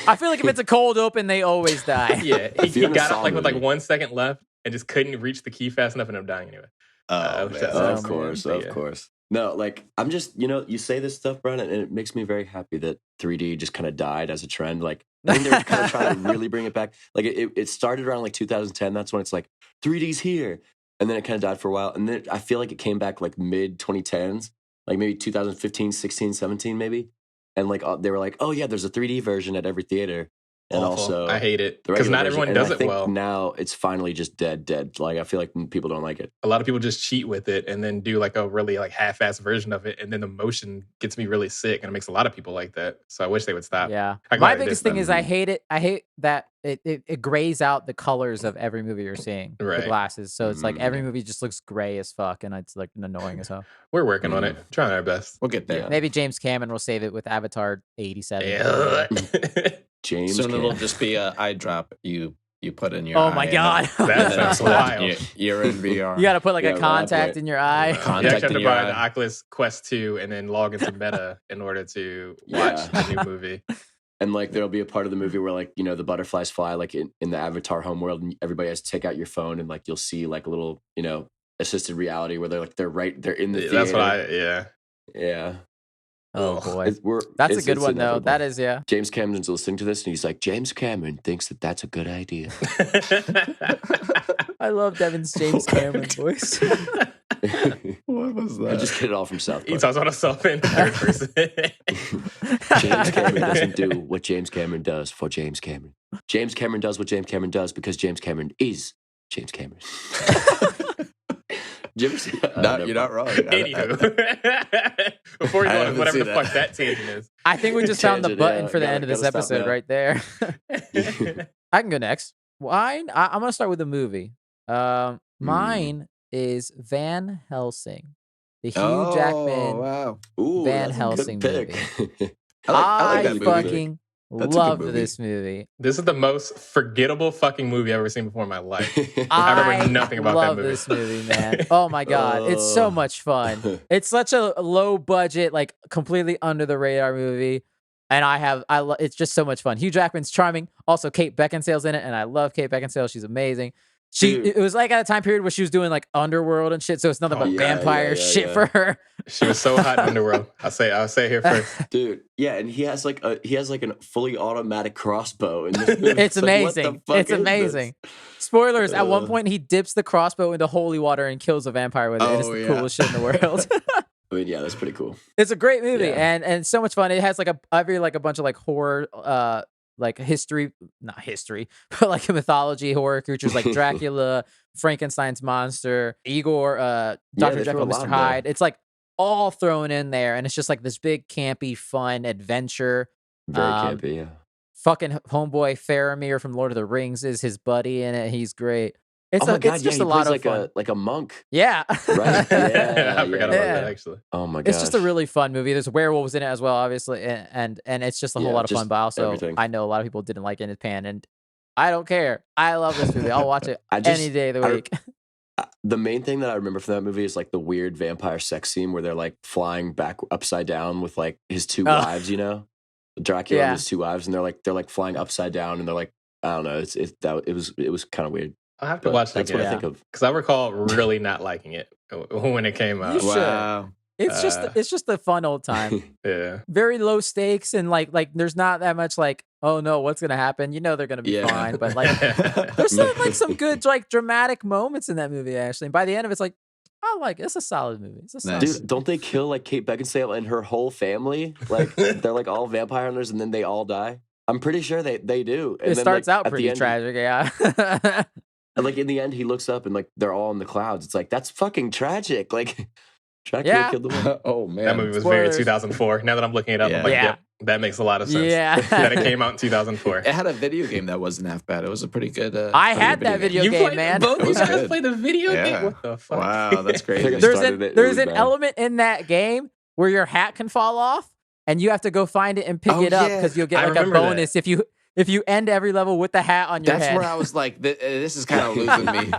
I feel like if it's a cold open, they always die. Yeah, he got up like with like 1 second left and just couldn't reach the key fast enough and ended up dying anyway. Of course. No, like, I'm just, you say this stuff, Brian, and it makes me very happy that 3D just kind of died as a trend. Like, I think they're kind of trying to really bring it back. Like, it started around like 2010. That's when it's like, 3D's here. And then it kind of died for a while. And then I feel like it came back like mid 2010s, like maybe 2015, 16, 17 maybe. And like they were like, oh yeah, there's a 3D version at every theater. And also, I hate it because not everyone does it well. Now it's finally just dead. Like I feel like people don't like it. A lot of people just cheat with it and then do like a really like half-assed version of it, and then the motion gets me really sick, and it makes a lot of people like that. So I wish they would stop. Yeah, my biggest thing is I hate it. I hate that it grays out the colors of every movie you're seeing. The glasses, so it's like every movie just looks gray as fuck, and it's like annoying as hell. We're working on it, trying our best. We'll get there. Yeah. Maybe James Cameron will save it with Avatar 87. Yeah. James soon Cameron. It'll just be an eye drop you put in your eye. Oh my god, that's wild. You're in VR. You got to put like a contact in your eye. You actually have to buy the Oculus Quest 2 and then log into Meta in order to watch the new movie. And like there'll be a part of the movie where like the butterflies fly like in the Avatar home world, and everybody has to take out your phone, and like you'll see like a little assisted reality where they're in the theater. That's what yeah. Oh boy, that's a good one though. That is, yeah. James Cameron's listening to this and he's like, James Cameron thinks that that's a good idea. I love Devin's James Cameron voice. What was that? I just get it all from South Park. He talks about himself in third person. James Cameron doesn't do what James Cameron does for James Cameron. James Cameron does what James Cameron does because James Cameron is James Cameron. You're not wrong. Anywho, before we go on whatever the fuck that tangent is, I think we just found the button for the end of this episode right there. I can go next. I'm gonna start with a movie. Mine is Van Helsing, the Hugh Jackman Van Helsing movie. I like that movie. Fucking love this movie. This is the most forgettable fucking movie I've ever seen before in my life. I remember nothing about that movie. I love this movie, man. Oh my god, it's so much fun. It's such a low budget, like completely under the radar movie, and it's just so much fun. Hugh Jackman's charming. Also, Kate Beckinsale's in it, and I love Kate Beckinsale. She's amazing. It was like at a time period where she was doing like Underworld and shit, so it's nothing but vampire shit for her. She was so hot in Underworld. I'll say here first, dude. Yeah, and he has like a fully automatic crossbow in this movie. It's amazing. It's amazing. Spoilers: at one point, he dips the crossbow into holy water and kills a vampire with it. And it's the coolest shit in the world. I mean, yeah, that's pretty cool. It's a great movie, and it's so much fun. It has like a bunch of like horror. Like not history, but like a mythology horror creatures like Dracula, Frankenstein's monster, Igor, Dr. Jekyll, and Mr. Hyde. It's like all thrown in there, and it's just like this big campy fun adventure. Very campy, yeah. Fucking homeboy Faramir from Lord of the Rings is his buddy in it. He's great. It's God, just he a lot plays of fun. like a monk. Yeah. Right. Yeah. I forgot about that actually. Oh my gosh. It's just a really fun movie. There's werewolves in it as well, obviously, and it's just a whole lot of fun. But also, everything. I know a lot of people didn't like it in Japan, and I don't care. I love this movie. I'll watch it any day of the week. The main thing that I remember from that movie is like the weird vampire sex scene where they're like flying back upside down with like his two wives, you know, Dracula and his two wives, and they're like flying upside down, and they're like, I don't know, it was kind of weird. I'll have to watch that. That's what I think of, because I recall really not liking it when it came out. Wow. It's just a fun old time. Yeah. Very low stakes, and like there's not that much like, oh no, what's gonna happen? You know they're gonna be fine. But like there's some good like dramatic moments in that movie actually. And by the end of it's like, it's a solid movie. It's a solid movie. Dude, don't they kill like Kate Beckinsale and her whole family? Like they're like all vampire hunters and then they all die? I'm pretty sure they do. And it then, starts like, out pretty tragic, yeah. And like in the end he looks up and like they're all in the clouds. It's like that's fucking tragic. Like Dracula killed the one. Oh man, that movie was very 2004. Now that I'm looking it up, I'm like, yep, that makes a lot of sense. Yeah, that it came out in 2004. It had a video game that wasn't half bad. It was a pretty good. I had that video game, man. Both you guys played the video game. What the fuck? Wow, that's crazy. There's an element in that game where your hat can fall off, and you have to go find it and pick it up because you'll get like a bonus if you end every level with the hat on your head. That's where I was like, this is kind of losing me.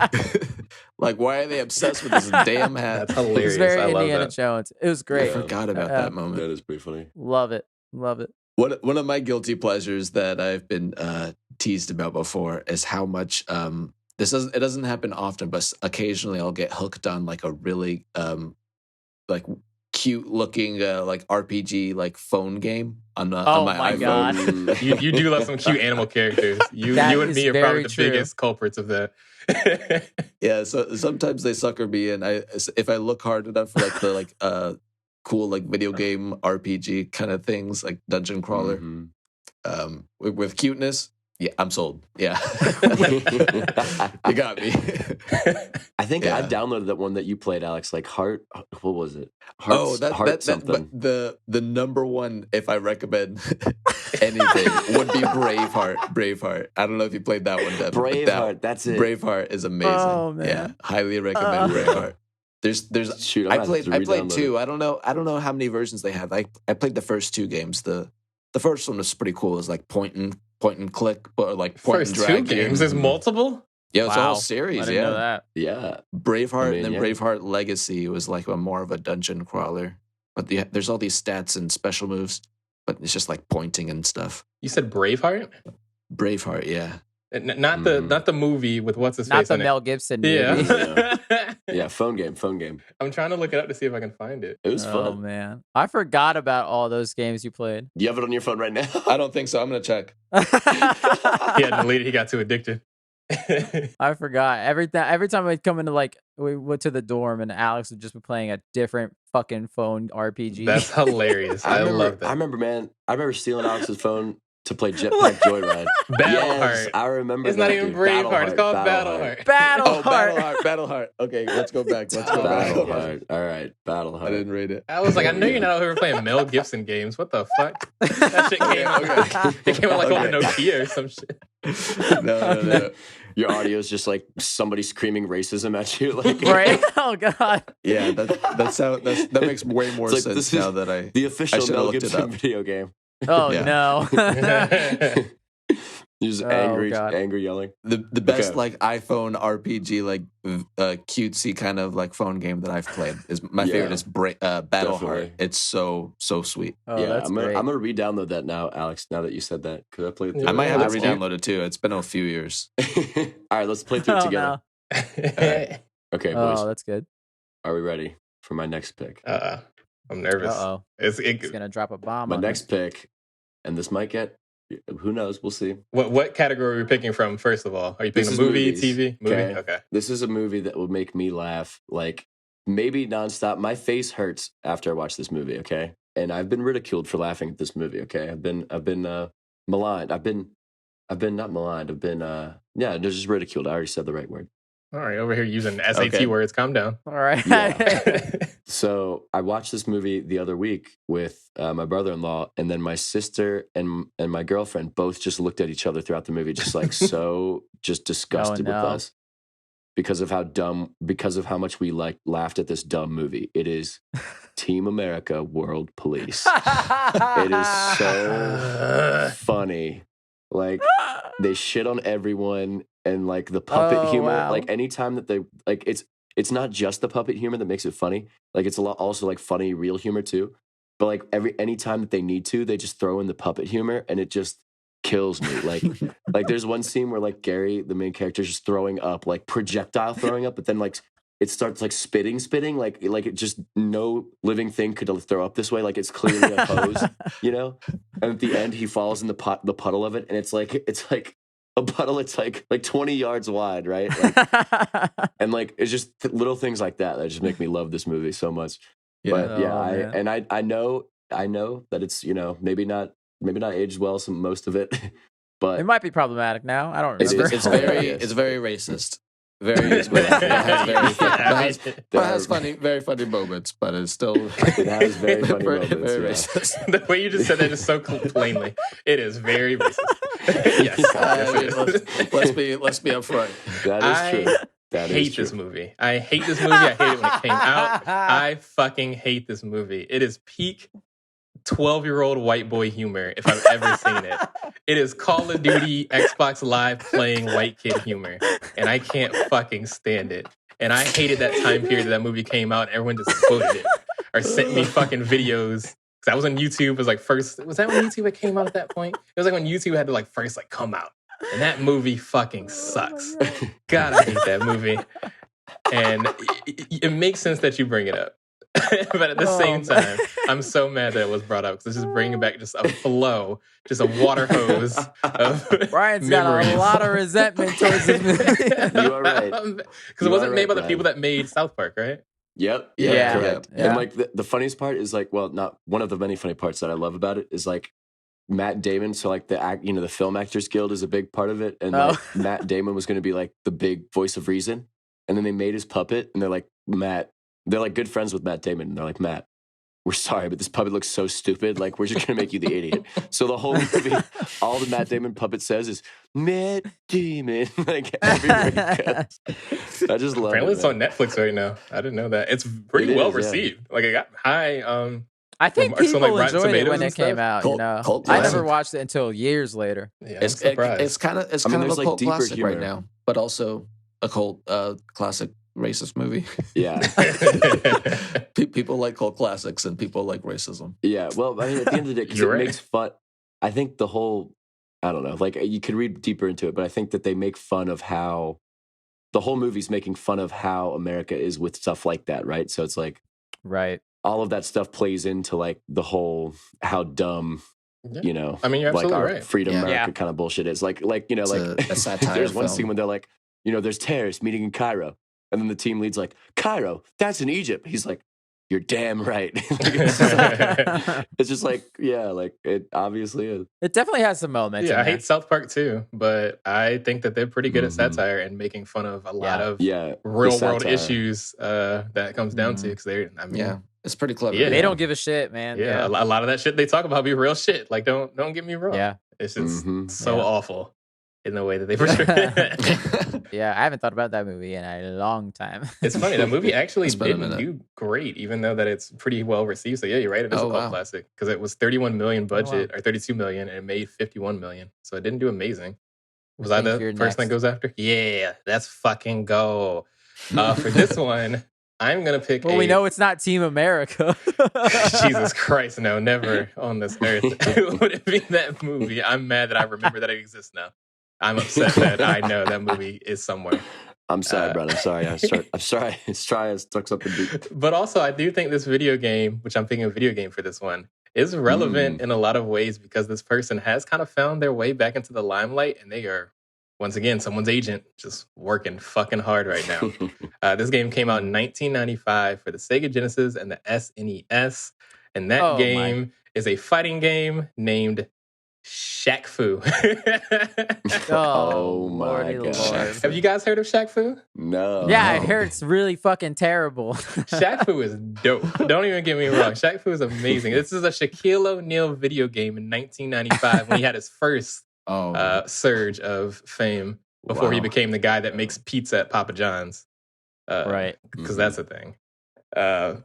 Like, why are they obsessed with this damn hat? That's hilarious. It was very Indiana Jones. It was great. I forgot about that moment. That is pretty funny. Love it. One of my guilty pleasures that I've been teased about before is how much it doesn't happen often, but occasionally I'll get hooked on like a really like cute looking like RPG like phone game on my iPhone. God. you do love some cute animal characters. You and me are probably the biggest culprits of that. Yeah, so sometimes they sucker me in. If I look hard enough for like the cool like video game RPG kind of things like dungeon crawler with cuteness. Yeah, I'm sold. Yeah. You got me. I think I downloaded that one that you played, Alex, like Heart. What was it? Heart something. The number one, if I recommend anything, would be Braveheart. I don't know if you played that one, Devin. Braveheart, that's it. Braveheart is amazing. Oh, man. Yeah, highly recommend Braveheart. There's Shoot, I played two. I don't know how many versions they have. I played the first two games. The first one was pretty cool. It was like point and click, but like point and drag. Two games. There's multiple. Yeah, it's a whole series. I didn't know that. Yeah, Braveheart and then Braveheart Legacy was like more of a dungeon crawler. But there's all these stats and special moves, but it's just like pointing and stuff. You said Braveheart? Braveheart, yeah. Not the movie with what's his face in it. Not the Mel Gibson movie. Yeah, phone game. I'm trying to look it up to see if I can find it. It was fun. Oh man, I forgot about all those games you played. Do you have it on your phone right now? I don't think so. I'm gonna check. He had deleted. He got too addicted. I forgot. Every time I'd come into we went to the dorm and Alex would just be playing a different fucking phone RPG. That's hilarious. I love that. I remember stealing Alex's phone to play Jetpack Joyride. Battleheart. I remember. It's not even Braveheart. It's called Battleheart. Battleheart. Okay, let's go back. Battleheart. All right, Battleheart. I didn't read it. I was like, I know you're not over here playing Mel Gibson games. What the fuck? That shit came out. It came out like on a Nokia or some shit. No. Your audio is just like somebody screaming racism at you, like right? Oh god. Yeah, that makes way more sense now that the official Mel Gibson video game. Oh no. Just angry yelling. The best like iPhone RPG like cutesy kind of like phone game that I've played is my favorite is Battleheart. It's so sweet. Oh, yeah, I'm gonna re-download that now, Alex. Now that you said that, could I play it through? I might have to re-download it too. It's been a few years. All right, let's play through it together. No. Right. Okay, boys. Oh, that's good. Are we ready for my next pick? I'm nervous. It's gonna drop a bomb. My next pick, and this might get. Who knows? We'll see. What category are we picking from, first of all? Are you picking a movie, TV? Movie? Okay. This is a movie that will make me laugh, like, maybe nonstop. My face hurts after I watch this movie, okay? And I've been ridiculed for laughing at this movie, okay? I've been maligned. I've been not maligned. I've been, just ridiculed. I already said the right word. All right, over here using SAT words. Calm down. All right. Yeah. So I watched this movie the other week with my brother-in-law, and then my sister and my girlfriend both just looked at each other throughout the movie, just like just disgusted with us because of how much we laughed at this dumb movie. It is Team America World Police. It is so funny. Like, they shit on everyone, and like the puppet humor. Wow. Like, anytime that they like, it's not just the puppet humor that makes it funny. Like, it's a lot also like funny real humor too. But like anytime that they need to, they just throw in the puppet humor, and it just kills me. Like there's one scene where like Gary, the main character, is just throwing up, like projectile throwing up, but then like it starts like spitting, like it just, no living thing could throw up this way. Like, it's clearly a hose, you know? And at the end, he falls in the puddle of it, and it's like a puddle. It's like 20 yards wide, right? Like, and like, it's just little things like that just make me love this movie so much. Yeah. But yeah, I know that it's, you know, maybe not aged well, most of it, but it might be problematic now. I don't remember. It's very racist. Very, it has very funny moments, but it has very funny moments. Very racist. The way you just said that is so plainly. It is very racist. Yes. Let's be upfront. That is true. I hate this movie. I hate it when it came out. I fucking hate this movie. It is peak 12-year-old white boy humor if I've ever seen it. It is Call of Duty Xbox Live playing white kid humor, and I can't fucking stand it. And I hated that time period that movie came out, and everyone just quoted it or sent me fucking videos. Because I was on YouTube. It was like was that when YouTube came out at that point? It was like when YouTube had to like first like come out. And that movie fucking sucks. God, I hate that movie. And it makes sense that you bring it up. But at the same time, I'm so mad that it was brought up, because it's just bringing back just a flow, just a water hose of Brian's memories. got a lot of resentment towards this movie. You are right. Because it wasn't made by the people that made South Park, right? Yep. Yeah. Correct. Yeah. And like the funniest part is like, well, not one of the many funny parts that I love about it is like Matt Damon. So like the Film Actors Guild is a big part of it, and like Matt Damon was going to be like the big voice of reason, and then they made his puppet, and they're like, they're like good friends with Matt Damon, and they're like, Matt, we're sorry, but this puppet looks so stupid. Like, we're just going to make you the idiot. So the whole movie, all the Matt Damon puppet says is, Matt Damon. Like, everywhere he goes. I just love Apparently it. It's on Netflix right now. I didn't know that. It's pretty well received. Like, it got high. I think people like enjoyed it when it came out. Cult I never watched it until years later. Yeah, it's kind of a cult classic right now, but also a cult classic racist movie. Yeah. People like cult classics, and people like racism. Yeah. Well, I mean, at the end of the day, because it makes fun. I think I don't know, like, you could read deeper into it, but I think that they make fun of how the whole movie's making fun of how America is with stuff like that, right? So it's like, right. All of that stuff plays into like the whole how dumb, you know, I mean, you're absolutely like our right. Freedom America kind of bullshit is. Like you know, it's like a satire there's one film. scene when they're like, you know, there's terrorists meeting in Cairo, and then the team lead's like, Cairo, that's in Egypt. He's like, you're damn right. It's just like, yeah, like it obviously is. It definitely has some moments. Yeah, I hate South Park too, but I think that they're pretty good at satire and making fun of a lot of real world issues that it comes down to. Because it's pretty clever. Yeah, they don't give a shit, man. Yeah, a lot of that shit they talk about be real shit. Like, don't get me wrong. Yeah, it's just so awful in the way that they portray it. Yeah, I haven't thought about that movie in a long time. It's funny, that movie actually didn't do great, even though that it's pretty well received. So yeah, you're right, it is a cult classic, because it was 31 million budget or 32 million, and it made 51 million. So it didn't do amazing. Was I the person that goes after? Yeah, let's fucking go. For this one, I'm going to pick we know it's not Team America. Jesus Christ, no, never on this earth would it be that movie. I'm mad that I remember that it exists now. I'm upset that I know that movie is somewhere. I'm sorry, Brad. I'm sorry. I'm sorry. I stuck something deep. But also, I do think this video game, which I'm picking a video game for this one, is relevant in a lot of ways, because this person has kind of found their way back into the limelight, and they are, once again, someone's agent, just working fucking hard right now. This game came out in 1995 for the Sega Genesis and the SNES. And that game is a fighting game named Shaq Fu. Oh my Lordy God. Lord. Have you guys heard of Shaq Fu? No. Yeah, I heard it's really fucking terrible. Shaq Fu is dope. Don't even get me wrong. Shaq Fu is amazing. This is a Shaquille O'Neal video game in 1995 when he had his first surge of fame before he became the guy that makes pizza at Papa John's. Right. Because that's a thing. Yeah,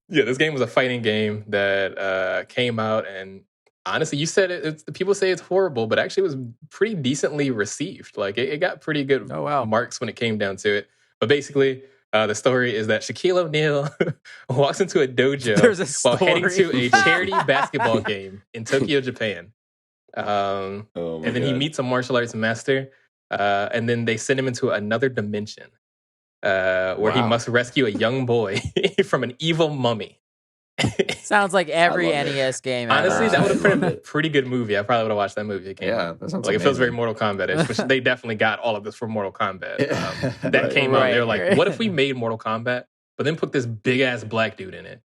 this game was a fighting game that came out, and honestly, you said people say it's horrible, but actually it was pretty decently received. Like it got pretty good marks when it came down to it. But basically, the story is that Shaquille O'Neal walks into a dojo while heading to a charity basketball game in Tokyo, Japan. And then he meets a martial arts master, and then they send him into another dimension. Where he must rescue a young boy from an evil mummy. Sounds like every NES game. Honestly, that would have been a pretty good movie. I probably would have watched that movie. It came out. That sounds like amazing. It feels very Mortal Kombat-ish, which they definitely got all of this from Mortal Kombat. That came out. They were like, "What if we made Mortal Kombat, but then put this big ass black dude in it?"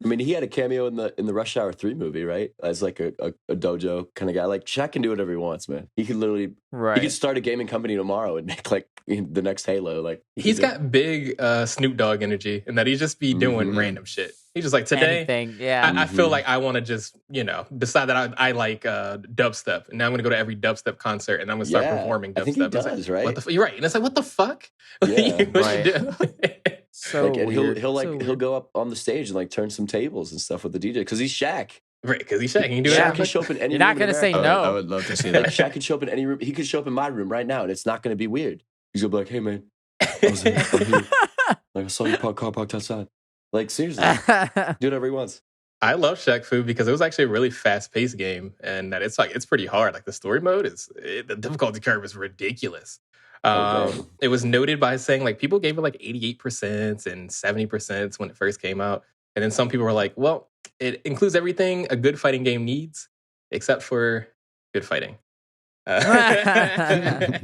I mean, he had a cameo in the Rush Hour 3 movie, right? As like a dojo kind of guy. Like Shaq can do whatever he wants, man. He could literally he could start a gaming company tomorrow and make like the next Halo. Like he's got big Snoop Dogg energy, and that he just be doing random shit. He's just like today. I feel like I want to just decide that I like dubstep, and now I'm going to go to every dubstep concert, and I'm going to start performing dubstep. I think he does, like, right? You're right, and it's like, what the fuck? Yeah, what you do? So like, weird. He'll go up on the stage and like turn some tables and stuff with the DJ because he's Shaq. Right, because he's Shaq. He can do Shaq can show up in any You're room. not going to say no. I would love to see that. Like, Shaq can show up in any room. He could show up in my room right now, and it's not going to be weird. He's going to be like, "Hey, man, I'm here. Like, I saw your car parked outside." Like, seriously, do whatever he wants. I love Shaq Fu because it was actually a really fast-paced game, and that it's pretty hard. Like the story mode the difficulty curve is ridiculous. It was noted by saying like people gave it like 88% and 70% when it first came out, and then some people were like, "Well, it includes everything a good fighting game needs, except for good fighting." I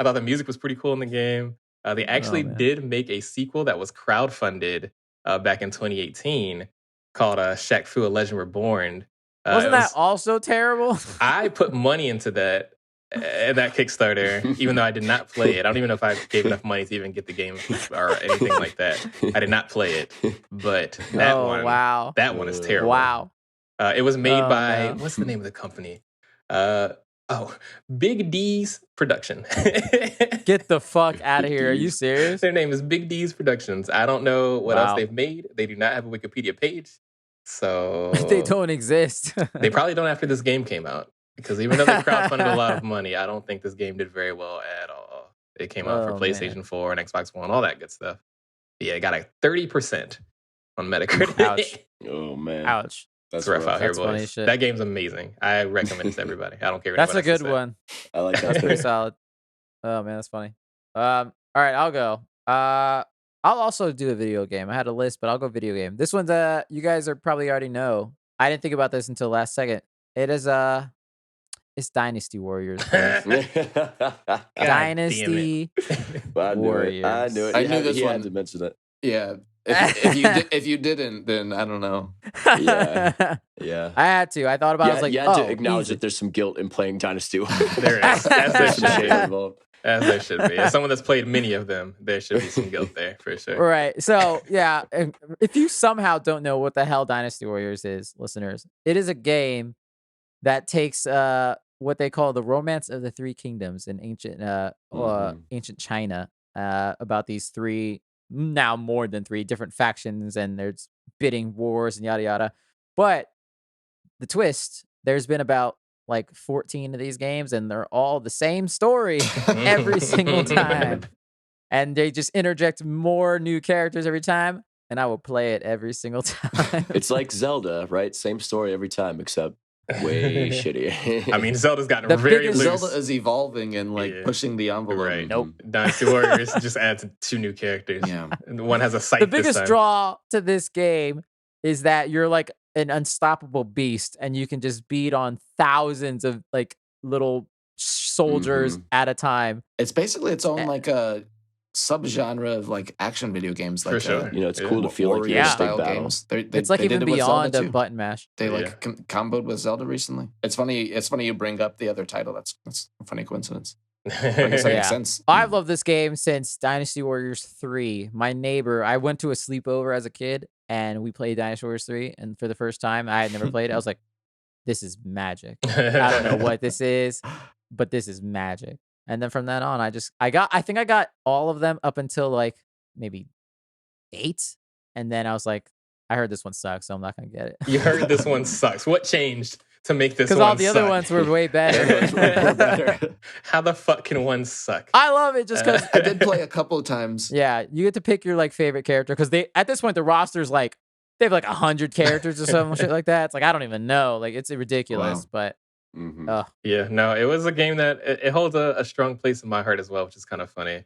thought the music was pretty cool in the game. They actually did make a sequel that was crowdfunded back in 2018 called Shaq Fu: A Legend Reborn. Wasn't that also terrible? I put money into that Kickstarter, even though I did not play it. I don't even know if I gave enough money to even get the game or anything like that. I did not play it, but that one is terrible. Wow. It was made by what's the name of the company? Big D's Production. Get the fuck out of here. Are you serious? Their name is Big D's Productions. I don't know what else they've made. They do not have a Wikipedia page. So they don't exist. They probably don't after this game came out. Because even though they crowdfunded a lot of money, I don't think this game did very well at all. It came out for PlayStation 4 and Xbox One, all that good stuff. Yeah, it got a 30% on Metacritic. Ouch. Oh, man. Ouch. That's rough out here, boys. That game's amazing. I recommend it to everybody. I don't care. That's a good one. I like that. That's pretty solid. Oh man, that's funny. All right, I'll go. I'll also do a video game. I had a list, but I'll go video game. This one's you guys are probably already know. I didn't think about this until last second. It is it's Dynasty Warriors. Dynasty Warriors. I knew it. I knew this one. Had to mention it. Yeah. If you didn't, then I don't know. Yeah. I had to. I thought about it. I was like, you had to acknowledge that there's some guilt in playing Dynasty Warriors. There is. As there should be. As someone that's played many of them, there should be some guilt there for sure. Right. So, yeah, if you somehow don't know what the hell Dynasty Warriors is, listeners, it is a game that takes what they call the Romance of the Three Kingdoms in ancient China, about these three, now more than three, different factions, and there's bidding wars and yada yada. But the twist, there's been about like 14 of these games, and they're all the same story every single time. And they just interject more new characters every time, and I will play it every single time. It's like Zelda, right? Same story every time, except way shittier. I mean, Zelda's gotten very loose. Zelda is evolving and pushing the envelope. Right. Nope. Dynasty Warriors just adds 2 new characters. Yeah. And one has a sight. The biggest draw to this game is that you're like an unstoppable beast, and you can just beat on thousands of like little soldiers at a time. It's basically its own like a subgenre of like action video games, For like sure. It's cool to feel like warrior you're in a style big battle. games. It's like they even did it with Zelda beyond a too. button mash. They like comboed with Zelda recently. It's funny. It's funny you bring up the other title. That's a funny coincidence. I guess that makes sense. I've loved this game since Dynasty Warriors 3. My neighbor, I went to a sleepover as a kid, and we played Dynasty Warriors 3. And for the first time, I had never played it. I was like, this is magic. I don't know what this is, but this is magic. And then from then on, I think I got all of them up until like maybe 8. And then I was like, I heard this one sucks, so I'm not going to get it. You heard this one sucks. What changed to make this one suck? Because all the other ones were way better. How the fuck can one suck? I love it just because I did play a couple of times. Yeah, you get to pick your like favorite character because they at this point the roster's like they have like 100 characters or some shit like that. It's like I don't even know. Like it's ridiculous, but yeah, no, it was a game that it holds a strong place in my heart as well, which is kind of funny.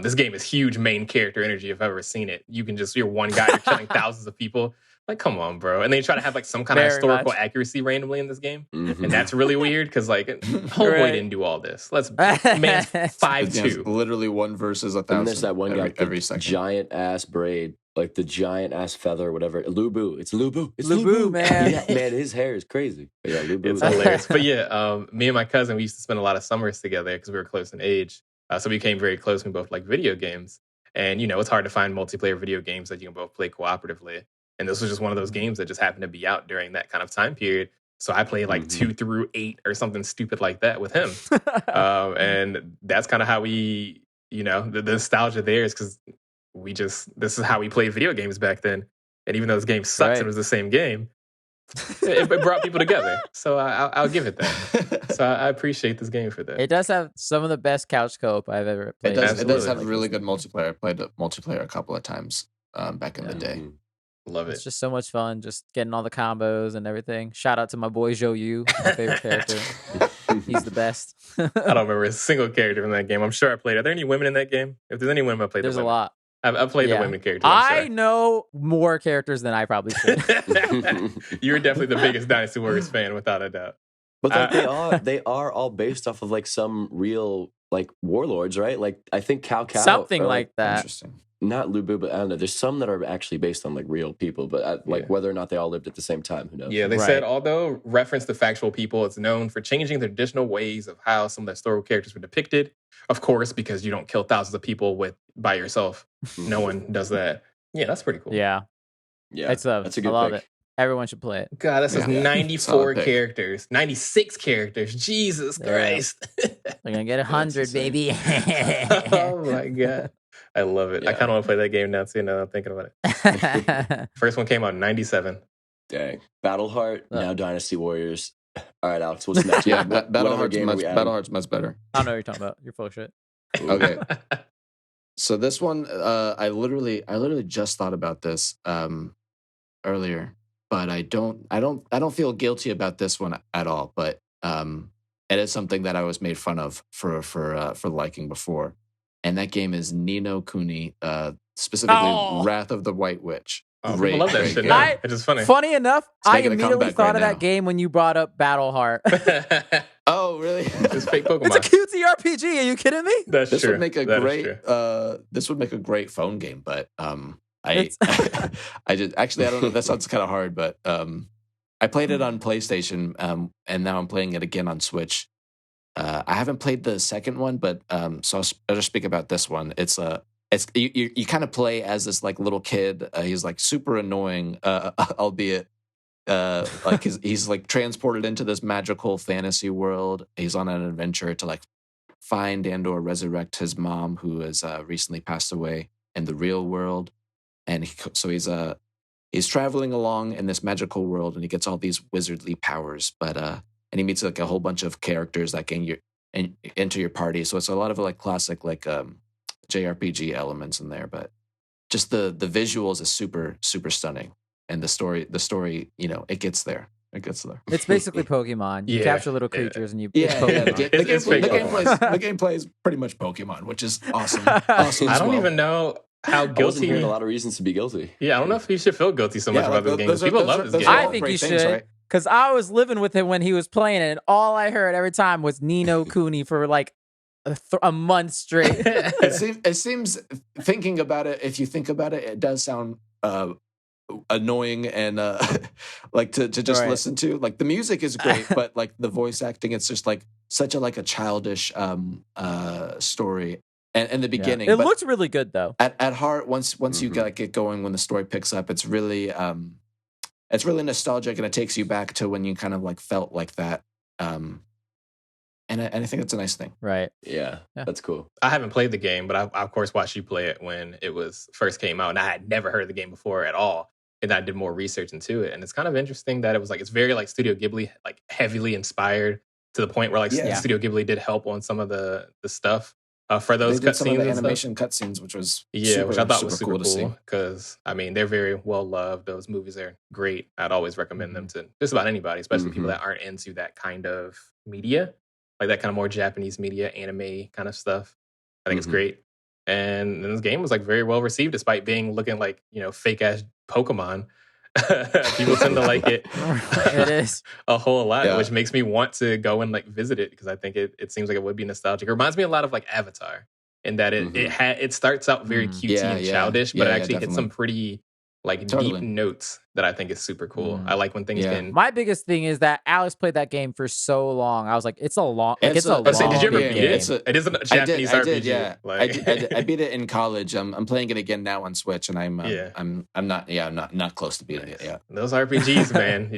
This game is huge main character energy if I've ever seen it. You're one guy, you're killing thousands of people. Like, come on, bro. And they try to have like some kind of historical accuracy randomly in this game. And that's really weird because like Homeboy didn't do all this. Man's 5'2". Literally 1 versus 1,000. And there's that one guy every second. Giant ass braid, like the giant ass feather, whatever. Lubu. It's Lubu. It's Lubu, man. Yeah, man, his hair is crazy. But yeah, Lubu. It's hilarious. But yeah, me and my cousin, we used to spend a lot of summers together because we were close in age. So we became very close. We both like video games. And, it's hard to find multiplayer video games that you can both play cooperatively. And this was just one of those games that just happened to be out during that kind of time period. So I played like 2 through 8 or something stupid like that with him. And that's kind of how we, the nostalgia there is because this is how we played video games back then. And even though this game sucks and it was the same game, it brought people together. So I'll give it that. So I appreciate this game for that. It does have some of the best couch co-op I've ever played. It does have really good multiplayer. I played multiplayer a couple of times back in the day. Love it. It's just so much fun, just getting all the combos and everything. Shout out to my boy Zhou Yu, my favorite character. He's the best. I don't remember a single character in that game. I'm sure I played. Are there any women in that game? If there's any women, I played. There's a lot. I've played the women characters. I know more characters than I probably should. You're definitely the biggest Dynasty Warriors fan, without a doubt. But like they are all based off of like some real like warlords, right? Like I think Cao something like that. Interesting. Not Lubu, but I don't know. There's some that are actually based on like real people, but whether or not they all lived at the same time, who knows? Yeah, they said although reference to factual people, it's known for changing the traditional ways of how some of the historical characters were depicted. Of course, because you don't kill thousands of people by yourself. No one does that. Yeah, that's pretty cool. Yeah, that's a good I love pick. it. Everyone should play it. God, this is 94 characters, 96 characters. Jesus Christ! We're gonna get 100, baby. Oh my God. I love it. I kind of want to play that game now too. Now that I'm thinking about it. First one came out in 97. Dang. Battleheart, now Dynasty Warriors. All right, Alex, what's next? Yeah, Battleheart's much better. I don't know what you're talking about. You're full of shit. Okay. So this one, I literally just thought about this earlier, but I don't feel guilty about this one at all. But it is something that I was made fun of for liking before. And that game is Ni no Kuni, specifically Wrath of the White Witch. People love that shit now. It's just funny. Funny enough, I immediately thought of that game when you brought up Battleheart. Oh, really? It's fake Pokemon. It's a cutesy RPG. Are you kidding me? That's this true. Would make a great. This would make a great phone game, but I just actually I don't know. That sounds kind of hard, but I played it on PlayStation, and now I'm playing it again on Switch. I haven't played the second one, but so I'll just speak about this one. It's you kind of play as this like little kid. He's like super annoying, albeit like he's like transported into this magical fantasy world. He's on an adventure to like find and or resurrect his mom who has recently passed away in the real world, and he's traveling along in this magical world, and he gets all these wizardly powers, but and he meets like a whole bunch of characters that can enter your party. So it's a lot of like classic like JRPG elements in there, but just the visuals is super super stunning, and the story it gets there. It's basically Pokemon. You capture little creatures and you. The gameplay is pretty much Pokemon, which is awesome. Awesome. I don't even know how guilty. I wasn't hearing a lot of reasons to be guilty. Yeah, I don't know if you should feel guilty so much about this game. People love this game. I think you should. Because I was living with him when he was playing it, and all I heard every time was Ni no Kuni for like a month straight. It seems thinking about it. If you think about it, it does sound annoying and like to just listen to. Like the music is great, but like the voice acting, it's just like such a childish story. And in the beginning, it looks really good though. At heart, once you get going, when the story picks up, it's really nostalgic, and it takes you back to when you kind of like felt like that. And I think that's a nice thing. Right. Yeah, that's cool. I haven't played the game, but I of course watched you play it when it was first came out, and I had never heard of the game before at all. And I did more research into it, and it's kind of interesting that it was like it's very like Studio Ghibli, like heavily inspired to the point where like Studio Ghibli did help on some of the stuff for those cutscenes. Some of the animation cutscenes, which was which I thought was super cool because I mean they're very well loved. Those movies are great. I'd always recommend them to just about anybody, especially people that aren't into that kind of media. Like that kind of more Japanese media, anime kind of stuff. I think it's great. And this game was like very well received despite looking like, fake ass Pokemon. People tend to like it. It is a whole lot, which makes me want to go and like visit it because I think it seems like it would be nostalgic. It reminds me a lot of like Avatar in that it starts out very cutesy and childish, but it actually hits some pretty like deep notes that I think is super cool. I like when things can. My biggest thing is that Alex played that game for so long. I was like, it's a long. Did you ever beat it? It is a Japanese RPG. I did. I beat it in college. I'm playing it again now on Switch, and I'm not close to beating it. Yeah, those RPGs, man,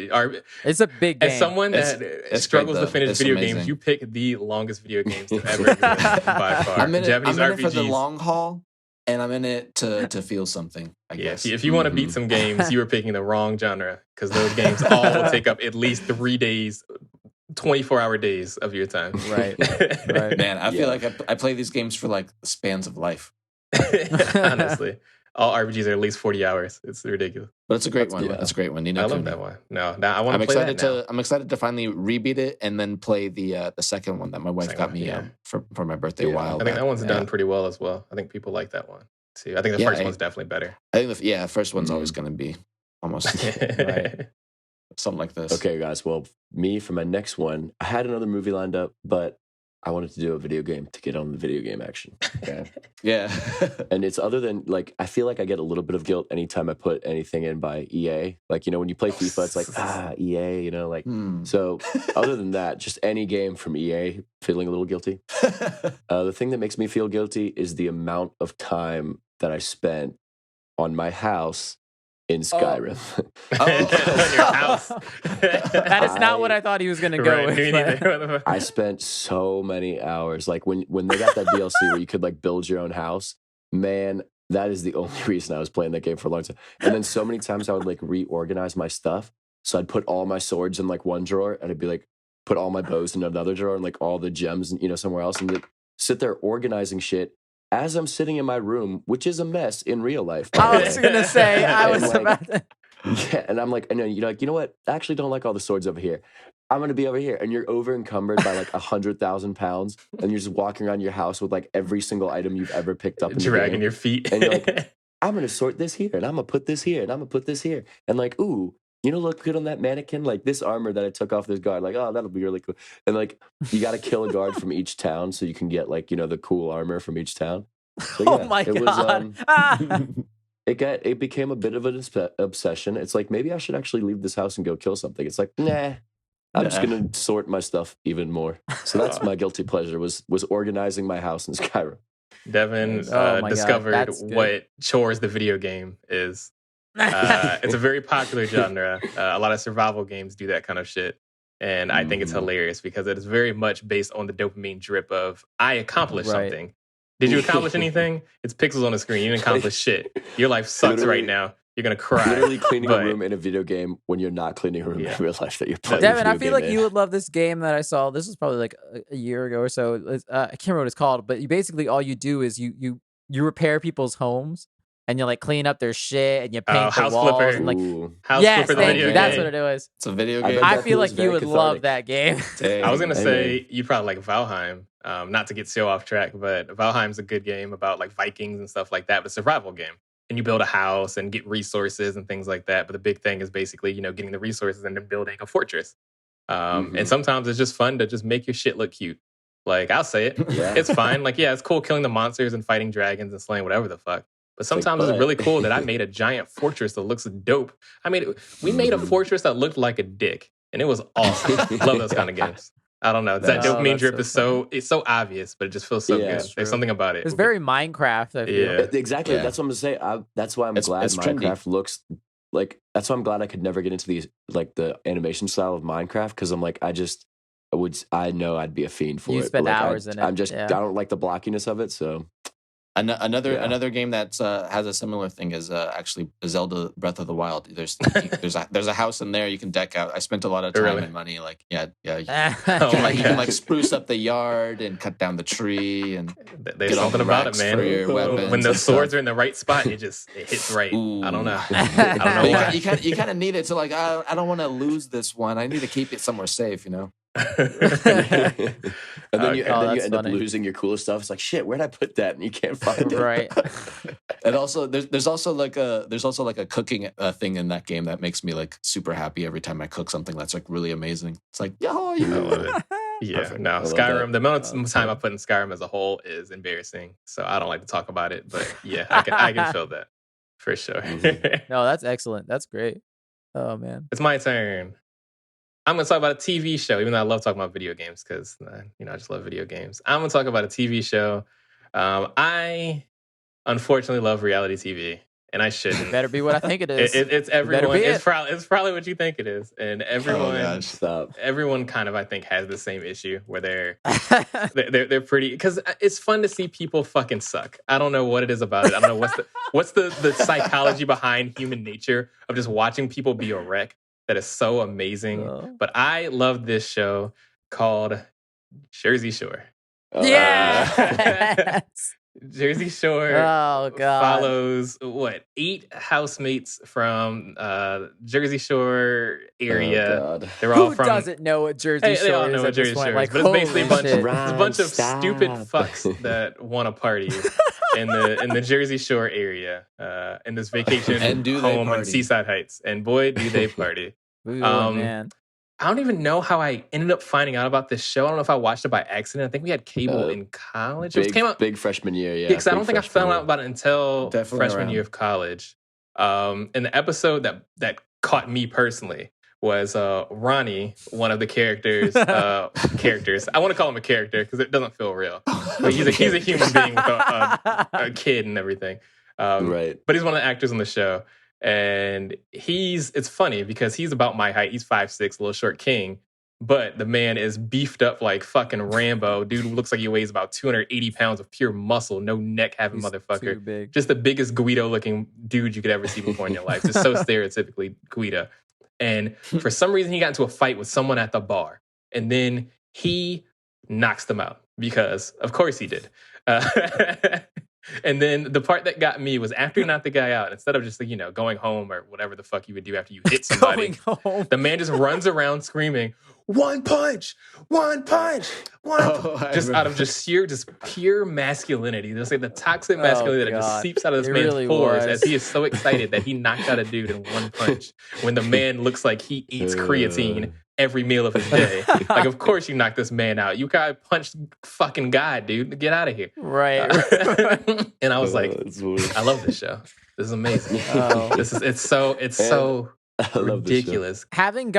it's a big game. As someone that struggles to finish video games, you pick the longest video games to ever exist by far. I'm in it for the long haul. And I'm in it to feel something, I guess. If you want to beat some games, you are picking the wrong genre because those games all will take up at least 3 days, 24-hour days of your time. Right. Man, I feel like I play these games for like spans of life. Honestly. All RPGs are at least 40 hours. It's ridiculous. But it's a great one. It's a great one. I love that one. No, I want to play that now. I'm excited to finally rebeat it and then play the second one that my wife got me for my birthday a while back. I think that one's done pretty well as well. I think people like that one too. I think the first one's definitely better. I think the first one's always going to be almost something like this. Okay, guys. Well, me for my next one, I had another movie lined up, but I wanted to do a video game to get on the video game action. Okay. Yeah. And it's other than like, I feel like I get a little bit of guilt anytime I put anything in by EA. Like, when you play FIFA, it's like, EA, So other than that, just any game from EA, feeling a little guilty. The thing that makes me feel guilty is the amount of time that I spent on my house in Skyrim. Your house. That is not what I thought he was going to go with. I spent so many hours. Like when they got that DLC where you could like build your own house, man, that is the only reason I was playing that game for a long time. And then so many times I would like reorganize my stuff. So I'd put all my swords in like one drawer and I'd be like, put all my bows in another drawer and like all the gems, somewhere else, and like, sit there organizing shit as I'm sitting in my room, which is a mess in real life. I was going to say, about to. Yeah, and I'm like, and you're like, you know what? I actually don't like all the swords over here. I'm going to be over here. And you're over encumbered by like 100,000 pounds. And you're just walking around your house with like every single item you've ever picked up. Dragging your feet. And you're like, I'm going to sort this here. And I'm going to put this here. And I'm going to put this here. And like, ooh, look good on that mannequin. Like this armor that I took off this guard. Like, oh, that'll be really cool. And like, you got to kill a guard from each town so you can get like, the cool armor from each town. So, yeah, oh my God. It became a bit of an obsession. It's like, maybe I should actually leave this house and go kill something. It's like, nah, I'm just going to sort my stuff even more. So that's my guilty pleasure was organizing my house in Skyrim. Devin discovered what chores the video game is. It's a very popular genre. A lot of survival games do that kind of shit. And I think it's hilarious because it is very much based on the dopamine drip of, I accomplished something. Did you accomplish anything? It's pixels on the screen. You didn't accomplish shit. Your life sucks right now. You're going to cry. Literally cleaning a room in a video game when you're not cleaning a room in real life that you're playing. Devin, I feel like you would love this game that I saw. This was probably like a year ago or so. I can't remember what it's called, but basically all you do is you repair people's homes and you like clean up their shit and you paint the walls. Flipper. And, like, House yes, Flipper. thank you. That's what it was. It's a video game. I feel like you would love that game. I was going to say, you probably like Valheim. Not to get so off track, but Valheim's a good game about like Vikings and stuff like that, but survival game. And you build a house and get resources and things like that. But the big thing is basically, getting the resources and then building a fortress. And sometimes it's just fun to just make your shit look cute. Like, I'll say it. Yeah. It's fine. Like, yeah, it's cool killing the monsters and fighting dragons and slaying whatever the fuck. But sometimes it's really cool that I made a giant fortress that looks dope. I mean, we made a fortress that looked like a dick, and it was awesome. Love those kind of games. I don't know. That dopamine drip is so obvious, but it just feels so good. There's something about it. It's very Minecraft, I feel. Yeah. Exactly. Yeah. That's what I'm gonna say. That's why I'm glad Minecraft looks like. That's why I'm glad I could never get into these like the animation style of Minecraft because I'm like I know I'd be a fiend for it. You spend but, like, hours in it. I'm just I don't like the blockiness of it. So another game that has a similar thing is actually Zelda Breath of the Wild. There's a house in there you can deck out. I spent a lot of time and money. Like you can like spruce up the yard and cut down the tree and there's something about it, man. For your weapons when the swords are in the right spot, it hits right. Ooh. I don't know. I don't know why. You kind of need it to like. I don't want to lose this one. I need to keep it somewhere safe. And then you end up losing your coolest stuff. It's like shit. Where'd I put that? And you can't find it. Right. And also, there's also like a cooking thing in that game that makes me like super happy every time I cook something that's like really amazing. It's like I love it. Yeah, perfect. No, Skyrim. The amount of time I put in Skyrim as a whole is embarrassing. So I don't like to talk about it, but yeah, I can feel that for sure. No, that's excellent. That's great. Oh man, it's my turn. I'm going to talk about a TV show, even though I love talking about video games because, I just love video games. I'm going to talk about a TV show. I unfortunately love reality TV, and I shouldn't. It better be what I think it is. It's everyone. It's probably what you think it is, and everyone. Everyone kind of, I think, has the same issue where they're pretty because it's fun to see people fucking suck. I don't know what it is about it. I don't know what's the psychology behind human nature of just watching people be a wreck. That is so amazing. But I love this show called Jersey Shore. Yeah. Jersey Shore follows 8 housemates from Jersey Shore area. They're all Who doesn't know what Jersey Shore is? They all know what Jersey Shore is. Like, but it's basically a bunch of stupid fucks that want to party in the Jersey Shore area in this vacation home in Seaside Heights. And boy, do they party. Ooh, man. I don't even know how I ended up finding out about this show. I don't know if I watched it by accident. I think we had cable in college. It came out big freshman year, yeah. Because I don't think I found out about it until freshman year of college. And the episode that caught me personally was Ronnie, one of the characters. I want to call him a character because it doesn't feel real. But he's a human being with a kid and everything. Right. But he's one of the actors on the show. And it's funny because he's about my height. He's 5'6", little short king. But the man is beefed up like fucking Rambo. Dude looks like he weighs about 280 pounds of pure muscle. No neck having motherfucker. Too big. Just the biggest Guido looking dude you could ever see before in your life. Just so stereotypically Guido. And for some reason, he got into a fight with someone at the bar. And then he knocks them out because, of course, he did. And then the part that got me was after he knocked the guy out, instead of just going home or whatever the fuck you would do after you hit somebody, the man just runs around screaming, "One punch, one punch, just out of just pure masculinity. Just like the toxic masculinity that just seeps out of this man's pores as he is so excited that he knocked out a dude in one punch when the man looks like he eats creatine every meal of his day. Like, of course you knocked this man out. You gotta punch fucking God, dude. Get out of here. Right. And I was like, I love this show. This is amazing. It's so ridiculous. Having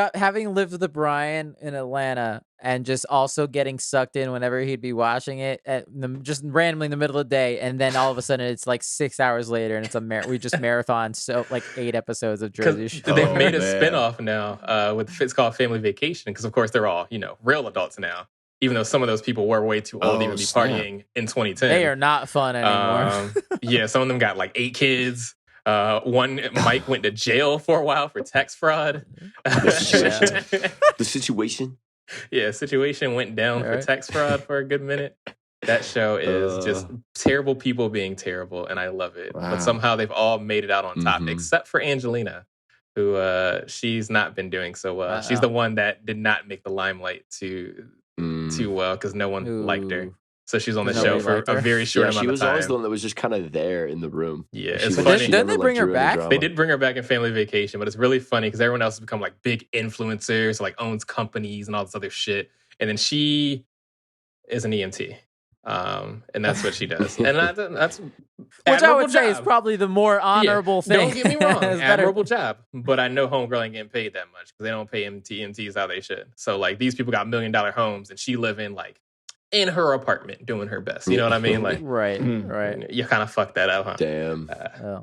lived with Brian in Atlanta and just also getting sucked in whenever he'd be watching it just randomly in the middle of the day, and then all of a sudden it's like 6 hours later and it's we just marathon like 8 episodes of Jersey Shore. They've made a spinoff now it's called Family Vacation because of course they're all real adults now. Even though some of those people were way too old to even be partying in 2010. They are not fun anymore. Yeah, some of them got like 8 kids. Mike went to jail for a while for tax fraud. The situation? Yeah, situation went down for tax fraud for a good minute. That show is just terrible people being terrible, and I love it. Wow. But somehow they've all made it out on top, except for Angelina, who she's not been doing so well. She's the one that did not make the limelight too well because no one liked her. So she's on the show for a very short amount of time. She was always the one that was just kind of there in the room. Yeah, it's funny. Didn't they bring her back? They did bring her back in Family Vacation, but it's really funny because everyone else has become like big influencers, like owns companies and all this other shit. And then she is an EMT. And that's what she does. And that's which I would say is probably the more honorable thing. Don't get me wrong, admirable job. But I know homegirl ain't getting paid that much because they don't pay EMTs how they should. So like these people got $1 million homes and she live in her apartment doing her best. You know what I mean? Like right. You kind of fucked that up, huh? Damn.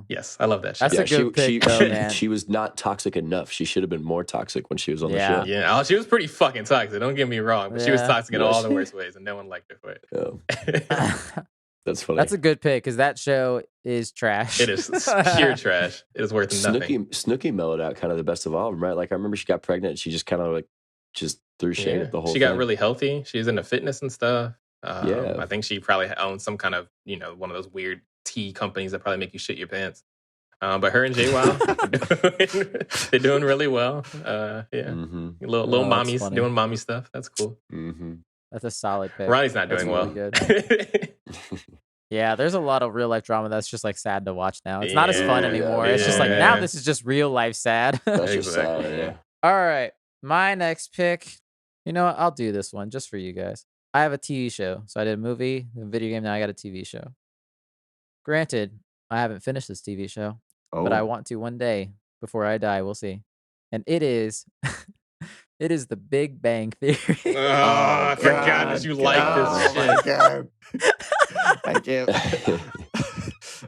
Yes, I love that shit. That's a good pick, man. She was not toxic enough. She should have been more toxic when she was on the show. Yeah, she was pretty fucking toxic. Don't get me wrong, but she was toxic in all the worst ways, and no one liked her for it. Yeah. That's funny. That's a good pick because that show is trash. It is pure trash. It is worth nothing. Snooki mellowed out kind of the best of all of them, right? Like I remember she got pregnant and she just kind of like just threw shade at the whole thing. She got really healthy. She's into fitness and stuff. I think she probably owns some kind of, one of those weird tea companies that probably make you shit your pants. But her and JWoww, they're doing really well. Little mommies doing mommy stuff. That's cool. Mm-hmm. That's a solid pick. Ronnie's not doing well. Good. Yeah, there's a lot of real life drama that's just like sad to watch now. It's not as fun anymore. It's just like now this is just real life sad. That's just sad, yeah. All right, my next pick. You know what? I'll do this one just for you guys. I have a TV show. So I did a movie, a video game, now I got a TV show. Granted, I haven't finished this TV show, but I want to one day before I die. We'll see. And it is it is The Big Bang Theory. I forgot that you like this shit. My God. I can't.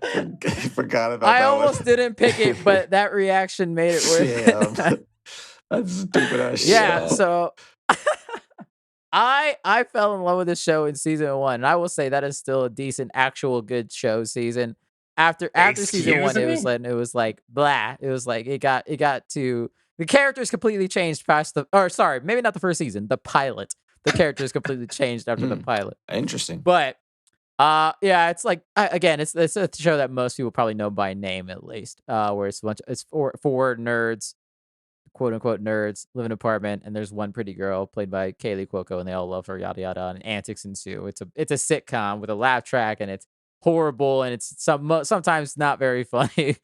I forgot about that. I almost didn't pick it, but that reaction made it worth it. That's stupid ass shit. Yeah, so I fell in love with this show in season 1, and I will say that is still a decent, actual good show season. After season 1, it was like blah. It was like it got to the characters completely changed past maybe not the first season, the pilot. The characters completely changed after the pilot. Interesting. But it's like again, it's a show that most people probably know by name at least. Where it's four nerds, quote unquote nerds, live in an apartment, and there's one pretty girl played by Kaylee Cuoco, and they all love her, yada yada, and antics ensue. It's a sitcom with a laugh track, and it's horrible, and it's sometimes not very funny.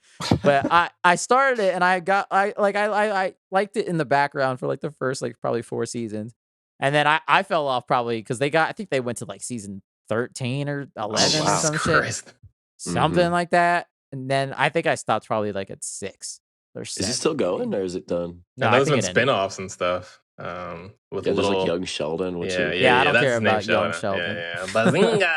But I started it, and I liked it in the background for like the first probably 4 seasons, and then I fell off probably because I think they went to like season 13 or 11 or some shit, something like that, and then I think I stopped probably like at 6. Is it still going or is it done? No, there's been spinoffs and stuff. With there's like Young Sheldon. I don't care about Young Sheldon. Bazinga!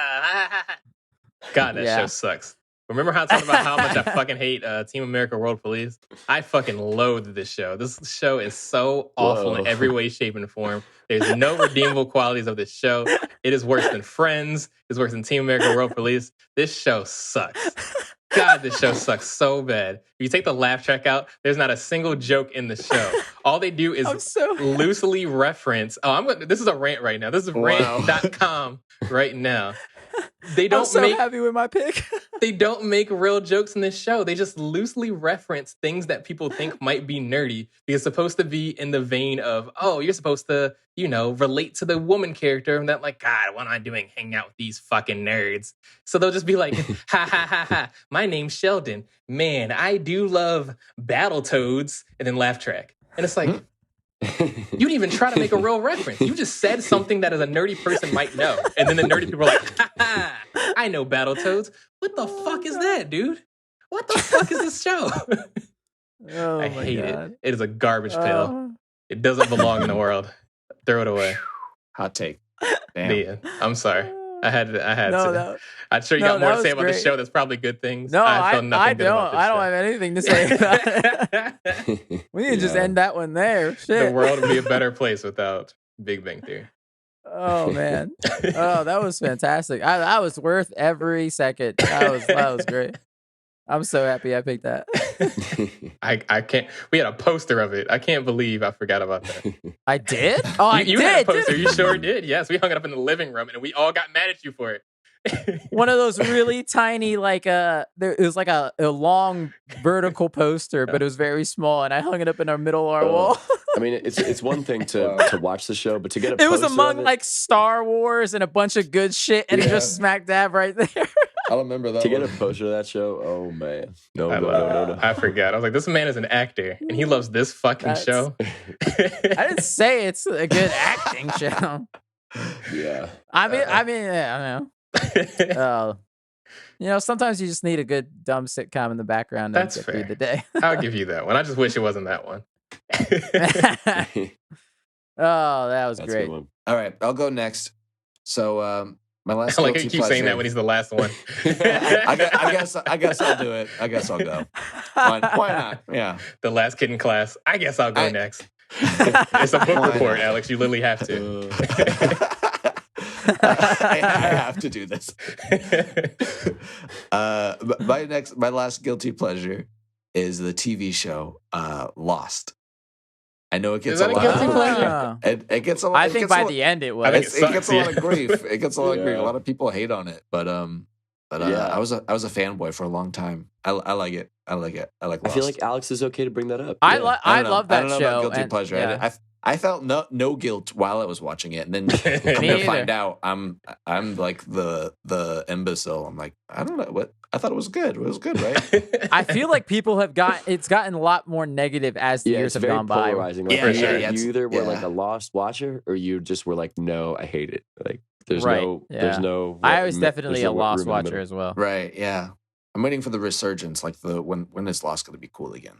God, that show sucks. Remember how I talked about how much I fucking hate Team America World Police? I fucking loathe this show. This show is so awful in every way, shape, and form. There's no redeemable qualities of this show. It is worse than Friends. It's worse than Team America World Police. This show sucks. God, this show sucks so bad. If you take the laugh track out, there's not a single joke in the show. All they do is loosely reference. This is a rant right now. This is rant.com right now. I'm so happy with my pick. They don't make real jokes in this show. They just loosely reference things that people think might be nerdy. Because it's supposed to be in the vein of, you're supposed to, relate to the woman character. And that like, God, what am I doing hanging out with these fucking nerds? So they'll just be like, ha, ha, ha, ha. My name's Sheldon. Man, I do love Battletoads. And then laugh track. And it's like, you didn't even try to make a real reference. You just said something that as a nerdy person might know. And then the nerdy people are like, ha ha, I know Battletoads. What the fuck is that, dude? What the fuck is this show? I hate it. It is a garbage pill. It doesn't belong in the world. Throw it away. Hot take. Damn. Yeah, I'm sorry. I had to. No. I'm sure you got more to say about the show. That's probably good things. No, I felt nothing good about this I don't show. have anything to say about it. We need to just end that one there. Shit. The world would be a better place without Big Bang Theory. Oh man. That was fantastic. That was worth every second. That was great. I'm so happy I picked that. I can't. We had a poster of it. I can't believe I forgot about that. I did? Oh, I you did. Had a poster. You sure did. Yes, we hung it up in the living room, and we all got mad at you for it. One of those really tiny, it was like a long vertical poster, but it was very small, and I hung it up in our middle of our wall. I mean, it's one thing to watch the show, but to get a poster it was among like Star Wars and a bunch of good shit, and just smack dab right there. I remember that. To get a poster of that show, oh man, no. I forgot. I was like, this man is an actor, and he loves this fucking show. I didn't say it's a good acting show. Yeah. I mean, yeah, I don't know. Sometimes you just need a good dumb sitcom in the background to That's get through fair. the day. I'll give you that one. I just wish it wasn't that one. Oh, that was That's a good great. one. All right, I'll go next. So my last I like how guilty you keep pleasure. saying that when he's the last one. I guess I'll do it. I guess I'll go. Why not? Yeah. The last kid in class. I guess I'll go I- next. It's a book Why report, not? Alex. You literally have to. I have to do this. My last guilty pleasure is the TV show Lost. I know it gets Is that a a lot. guilty pleasure? It gets a lot. I think by the end it was. I think It gets a lot of yeah. grief. It gets a lot of grief. A Yeah. lot of people hate on it, but Yeah. I was a fanboy for a long time. I like it. I like it. I like I Lost. feel like Alex is okay to bring that up. I Yeah. love that I don't know show. about guilty and- pleasure. yeah. I felt no guilt while I was watching it, and then come Me to either. find out, I'm like the imbecile. I'm like, I don't know what. I thought it was good. It was good, right? I feel like people have gotten a lot more negative as the Yeah, years it's have very gone by. polarizing. Like, Yeah, you yeah, either- yeah, you either were like yeah. a Lost watcher, or you just were like, no, I hate it. Like, there's Right, there's yeah. no. I was there's definitely no a Lost room in the watcher middle. as well. Right. Yeah. I'm waiting for the resurgence, like when is Lost going to be cool again?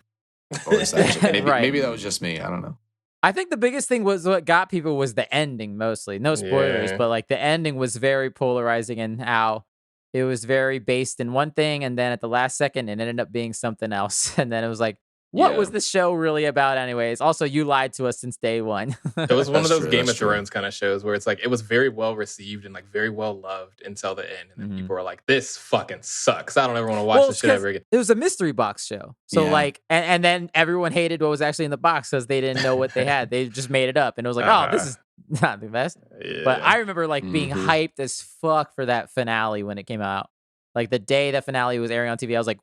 Or is that Right. maybe that was just me. I don't know. I think the biggest thing was what got people was the ending mostly. No spoilers, Yeah. but like the ending was very polarizing and how it was very based in one thing, and then at the last second it ended up being something else. And then it was like, what Yeah. was the show really about anyways? Also, you lied to us since day one. It was one of That's those true, Game that's of true. Thrones kind of shows where it's like it was very well received and like very well loved until the end, and then Mhm. people were like, "This fucking sucks. I don't ever want to watch this shit ever again." It was a mystery box show. So Yeah. like, and then everyone hated what was actually in the box because they didn't know what they had. They just made it up. And it was like, oh, this is not the best. Yeah. But I remember like being Mhm. hyped as fuck for that finale when it came out. Like the day that finale was airing on TV, I was like,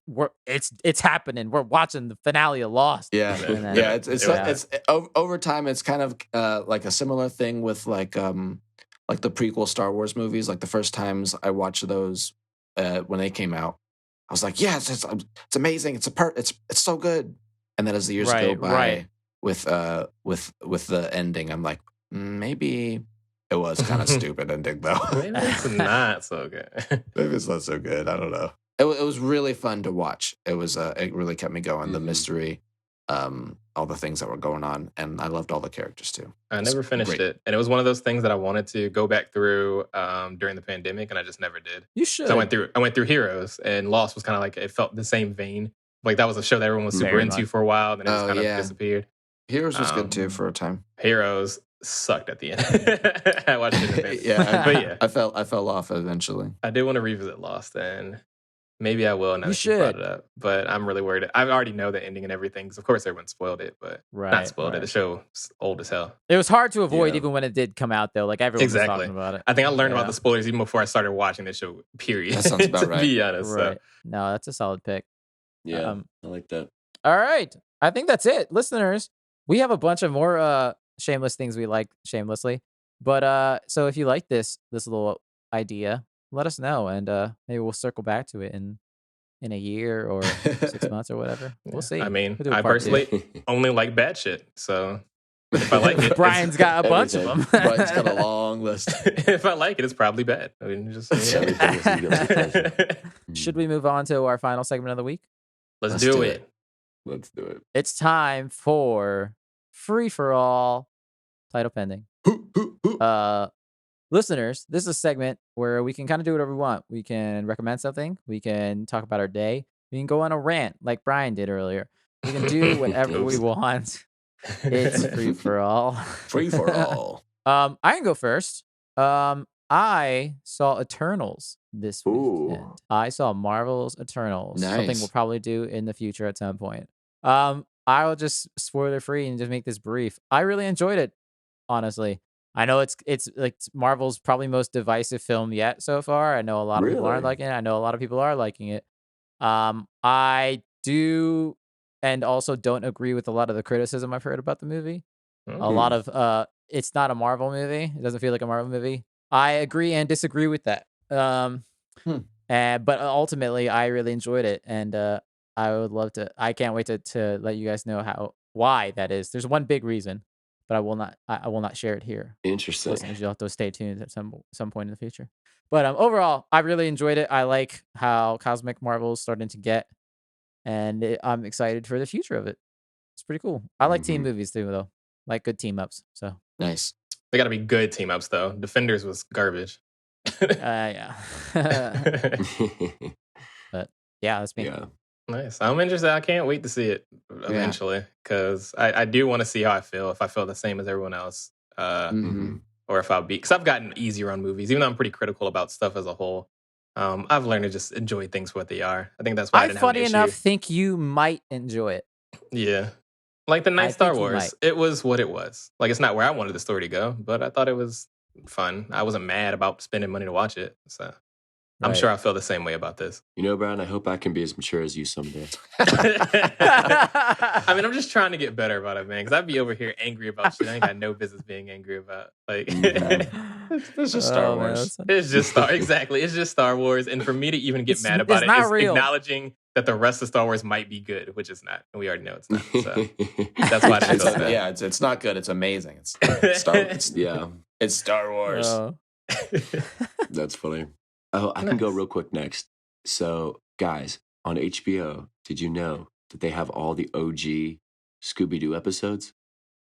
it's happening. We're watching the finale of Lost. Yeah, And then- yeah. It's Yeah. over time. It's kind of like a similar thing with like the prequel Star Wars movies. Like the first times I watched those when they came out, I was like, yes, it's amazing. It's so good. And then as the years go Right, by, right. with the ending, I'm like, maybe it was kind of stupid ending though. Maybe it's not so good. Maybe it's not so good. I don't know. It was really fun to watch. It was it really kept me going. The Mhm. mystery, all the things that were going on, and I loved all the characters too. I never finished Great. it, and it was one of those things that I wanted to go back through during the pandemic, and I just never did. You should. So I went through Heroes, and Lost was kind of like it felt the same vein. Like that was a show that everyone was super Very into much. for a while, then it just Oh, kind of yeah. disappeared. Heroes was good too for a time. Heroes sucked at the end. I watched it in the pandemic. Yeah, but yeah, I fell off eventually. I did want to revisit Lost, and maybe I will now You that you brought should. it up. But I'm really worried. I already know the ending and everything, because of course everyone spoiled it, but Right, not spoiled it. right. The show's old as hell. It was hard to avoid Yeah. even when it did come out though. Like everyone was Exactly. talking about it. I think I learned Yeah. about the spoilers even before I started watching the show. Period. That sounds about to right. be honest. So. Right. No, that's a solid pick. Yeah, I like that. All right. I think that's it. Listeners, we have a bunch of more shameless things we like shamelessly. But so if you like this little idea, let us know and maybe we'll circle back to it in a year or 6 months or whatever. Yeah. We'll see. I mean, We'll do a I part two. personally only like bad shit. So if I like it, Brian's got a bunch of them. Everything. Brian's got a long list. if I like it, it's probably bad. I mean, just Everything is a guilty pleasure. Should we move on to our final segment of the week? Let's do it. Let's do it. It's time for Free for All, title pending. Listeners, this is a segment where we can kind of do whatever we want. We can recommend something. We can talk about our day. We can go on a rant like Brian did earlier. We can do whatever we Oops. want. It's free for all. Free for all. I can go first. I saw Eternals this Ooh. weekend. I saw Marvel's Eternals. Something Nice. we'll probably do in the future at some point. I will just spoiler free and just make this brief. I really enjoyed it, honestly. I know it's like Marvel's probably most divisive film yet so far. I know a lot of people aren't Really? liking it. I know a lot of people are liking it. I do and also don't agree with a lot of the criticism I've heard about the movie. A lot of it's not a Marvel movie. It doesn't feel like a Marvel movie. I agree and disagree with that. But ultimately I really enjoyed it, and I would love to. I can't wait to let you guys know why that is. There's one big reason. but I will not. I will not share it here. Interesting. Listeners, you'll have to stay tuned at some point in the future. But overall, I really enjoyed it. I like how Cosmic Marvel is starting to get, and I'm excited for the future of it. It's pretty cool. I like team movies too, though. Like good team ups. So nice. They got to be good team ups though. Defenders was garbage. Yeah. But yeah, that's me. Yeah. Nice. I'm interested. I can't wait to see it eventually because I do want to see how I feel. If I feel the same as everyone else, or if I'll be, because I've gotten easier on movies, even though I'm pretty critical about stuff as a whole. I've learned to just enjoy things for what they are. I think that's why I didn't funny have an enough, issue. think you might enjoy it. Yeah. Like the ninth Star Wars, it was what it was. Like it's not where I wanted the story to go, but I thought it was fun. I wasn't mad about spending money to watch it. So I'm sure I feel the same way about this. You know, Brian, I hope I can be as mature as you someday. I mean, I'm just trying to get better about it, man, because I'd be over here angry about shit I ain't got no business being angry about. Like, it's just Star Wars. It's just exactly. It's just Star Wars. And for me to even get mad about it is acknowledging that the rest of Star Wars might be good, which is not. And we already know it's not. So that's why I feel that. Yeah, it's not good. It's amazing. It's Star Wars. It's Star Wars. That's funny. Oh, I can go real quick next. So, guys, on HBO, did you know that they have all the OG Scooby-Doo episodes?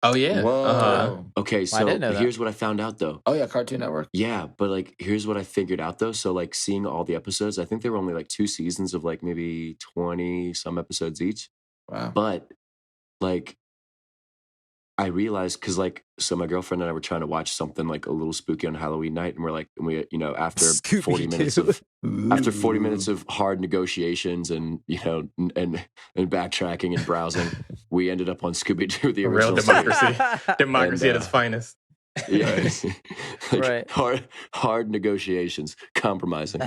Oh, yeah. Whoa. Okay, so here's what I found out, though. Oh, yeah, Cartoon Network. Yeah, but, like, here's what I figured out, though. So, like, seeing all the episodes, I think there were only, like, 2 seasons of, like, maybe 20-some episodes each. Wow. But, like, I realized, because, like, so my girlfriend and I were trying to watch something, like, a little spooky on Halloween night, and we, you know, after 40 minutes of hard negotiations and, you know, and backtracking and browsing, we ended up on Scooby-Doo, the original real democracy at its finest. Yeah, like, hard negotiations, compromising.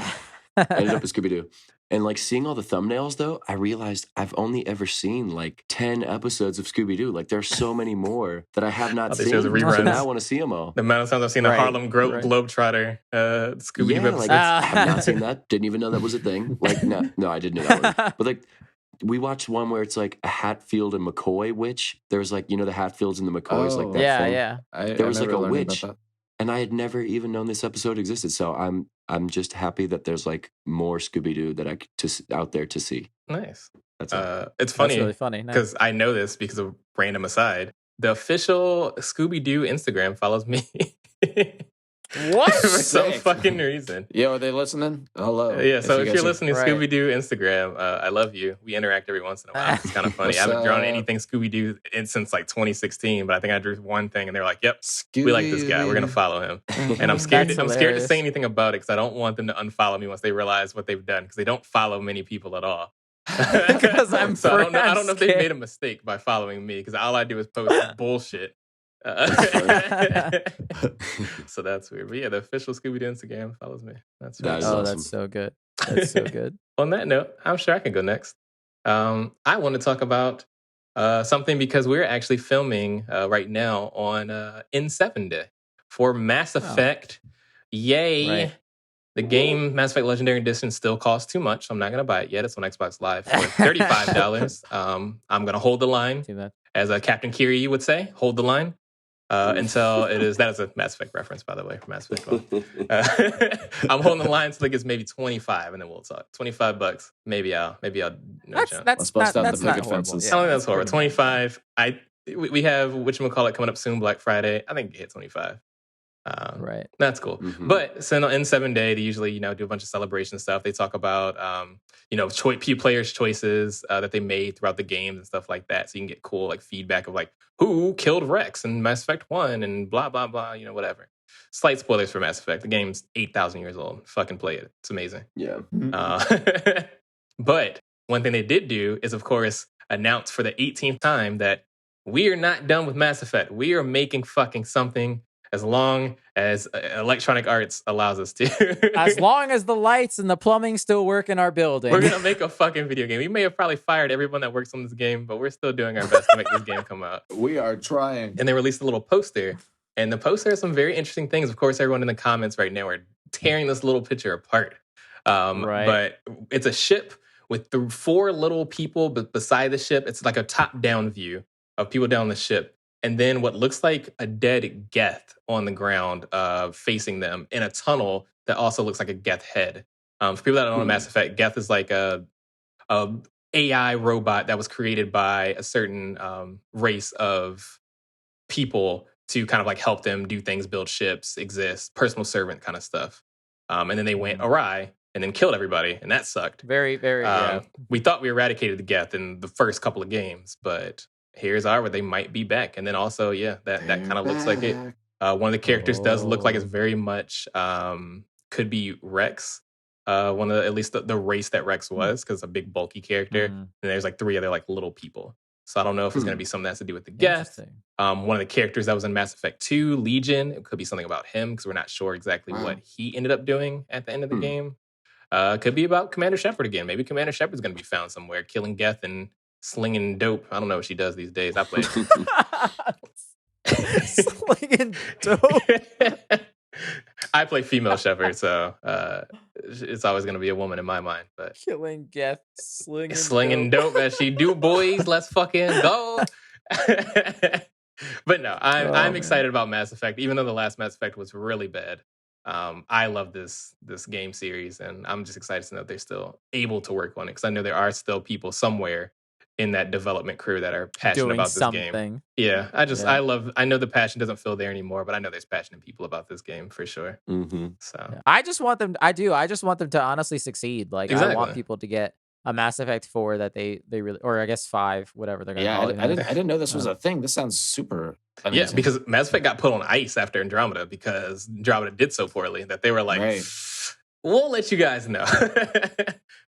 Ended up with Scooby-Doo. And, like, seeing all the thumbnails, though, I realized I've only ever seen, like, 10 episodes of Scooby-Doo. Like, there's so many more that I have not seen. So now I want to see them all. The amount of times I've seen the Harlem Globetrotter Scooby-Doo episode. Like, I have not seen that. Didn't even know that was a thing. Like, no, I didn't know that one. But, like, we watched one where it's, like, a Hatfield and McCoy witch. There's, like, you know, the Hatfields and the McCoys, like that thing. Yeah. There was, like, a witch. And I had never even known this episode existed. So I'm just happy that there's, like, more Scooby-Doo that out there to see. Nice. That's it's funny. That's really funny. Because I know this because of random aside. The official Scooby-Doo Instagram follows me. What? For some fucking reason. Yo, are they listening? Hello. Yeah, so if you're listening to Scooby-Doo Instagram, I love you. We interact every once in a while. It's kind of funny. I haven't drawn anything Scooby-Doo since like 2016, but I think I drew one thing and they're like, yep, we like this guy. We're going to follow him. And I'm scared to say anything about it because I don't want them to unfollow me once they realize what they've done because they don't follow many people at all. Because I don't know if they made a mistake by following me because all I do is post bullshit. So that's weird. But yeah, the official Scooby-Doo Instagram follows me. That's right. Awesome. That's so good. That's so good. On that note, I'm sure I can go next. I want to talk about something because we're actually filming right now on N7 Day for Mass Effect. Yay! Right. The game Mass Effect Legendary Edition still costs too much, so I'm not going to buy it yet. It's on Xbox Live for $35. I'm going to hold the line, as Captain Kiri would say, hold the line. Until it is, that is a Mass Effect reference, by the way, for Mass Effect 1. I'm holding the line until it gets maybe 25, and then we'll talk. $25, maybe I'll That's not horrible. Yeah. I don't think that's horrible. 25. We have whatchamacallit coming up soon, Black Friday. I think it hit 25. Right. That's cool. Mm-hmm. But so in 7 Day, they usually, do a bunch of celebration stuff. They talk about, players' choices that they made throughout the games and stuff like that. So you can get cool like feedback of like who killed Rex in Mass Effect 1 and blah, blah, blah, whatever. Slight spoilers for Mass Effect. The game's 8,000 years old. Fucking play it. It's amazing. Yeah. But one thing they did do is, of course, announce for the 18th time that we are not done with Mass Effect. We are making fucking something as long as Electronic Arts allows us to. As long as the lights and the plumbing still work in our building. We're going to make a fucking video game. We may have probably fired everyone that works on this game, but we're still doing our best to make this game come out. We are trying. And they released a little poster. And the poster has some very interesting things. Of course, everyone in the comments right now are tearing this little picture apart. But it's a ship with the 4 little people beside the ship. It's like a top-down view of people down the ship. and then what looks like a dead Geth on the ground facing them in a tunnel that also looks like a Geth head. For people that don't know Mass Effect, Geth is like a AI robot that was created by a certain race of people to kind of like help them do things, build ships, exist, personal servant kind of stuff. And then they went awry and then killed everybody, and that sucked. Very, yeah. We thought we eradicated the Geth in the first couple of games, but here's where they might be back. And then also, that kind of looks like it. One of the characters does look like it's very much could be Rex. One of at least the race that Rex was, because a big bulky character. And there's like 3 other like little people. So I don't know if it's going to be something that has to do with the Geth. One of the characters that was in Mass Effect 2, Legion, it could be something about him because we're not sure exactly what he ended up doing at the end of the game. Could be about Commander Shepard again. Maybe Commander Shepard's going to be found somewhere, killing Geth and slinging dope. I don't know what she does these days. I play slinging dope. I play female Shepard, so it's always going to be a woman in my mind. But killing Geth, slinging dope as she do, boys. Let's fucking go. But no, I'm excited about Mass Effect, even though the last Mass Effect was really bad. I love this game series, and I'm just excited to know they're still able to work on it, because I know there are still people somewhere in that development crew that are passionate about this game. Yeah, I know the passion doesn't feel there anymore, but I know there's passionate people about this game for sure. So I just want them to honestly succeed. Like, exactly. I want people to get a Mass Effect 4 that they really, or I guess 5, whatever they're going to call it. I didn't know this was a thing. This sounds super amazing. Yeah, because Mass Effect got put on ice after Andromeda because Andromeda did so poorly that they were like, we'll let you guys know.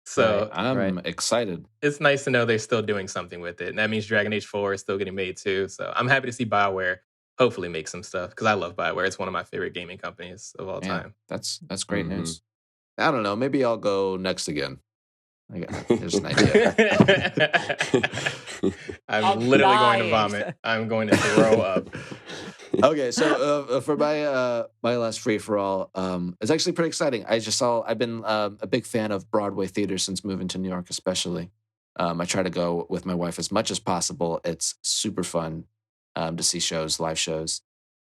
So I'm excited. It's nice to know they're still doing something with it. And that means Dragon Age 4 is still getting made too. So I'm happy to see BioWare hopefully make some stuff, because I love BioWare. It's one of my favorite gaming companies of all time. That's great news. I don't know. Maybe I'll go next again. There's an idea. I'm literally going to vomit. I'm going to throw up. Okay, so for my last free for all, it's actually pretty exciting. I've been a big fan of Broadway theater since moving to New York, especially. I try to go with my wife as much as possible. It's super fun to see live shows,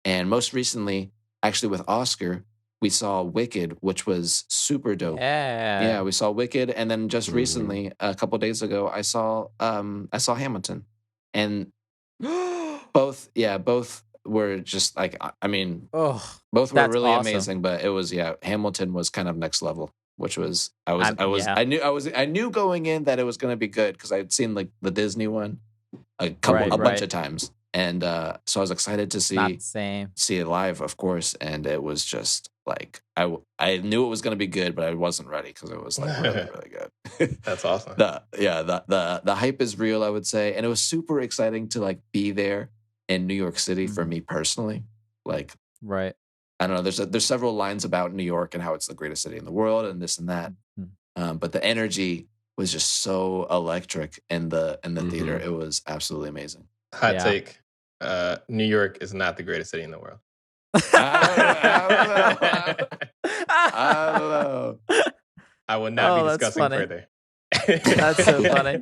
and most recently, actually with Oscar, we saw Wicked, which was super dope. Yeah, we saw Wicked, and then just recently, a couple of days ago, I saw Hamilton, and both were just like, I mean, both were really amazing. But it was Hamilton was kind of next level, which was I knew going in that it was going to be good because I'd seen like the Disney one a bunch of times, and so I was excited to see it live, of course, and it was just. Like I knew it was going to be good, but I wasn't ready because it was like really, really good. That's awesome. The hype is real, I would say, and it was super exciting to like be there in New York City for me personally. Like, I don't know. There's several lines about New York and how it's the greatest city in the world and this and that, but the energy was just so electric in the theater. It was absolutely amazing. Hot take: New York is not the greatest city in the world. I don't know. I will not be discussing further. That's so funny.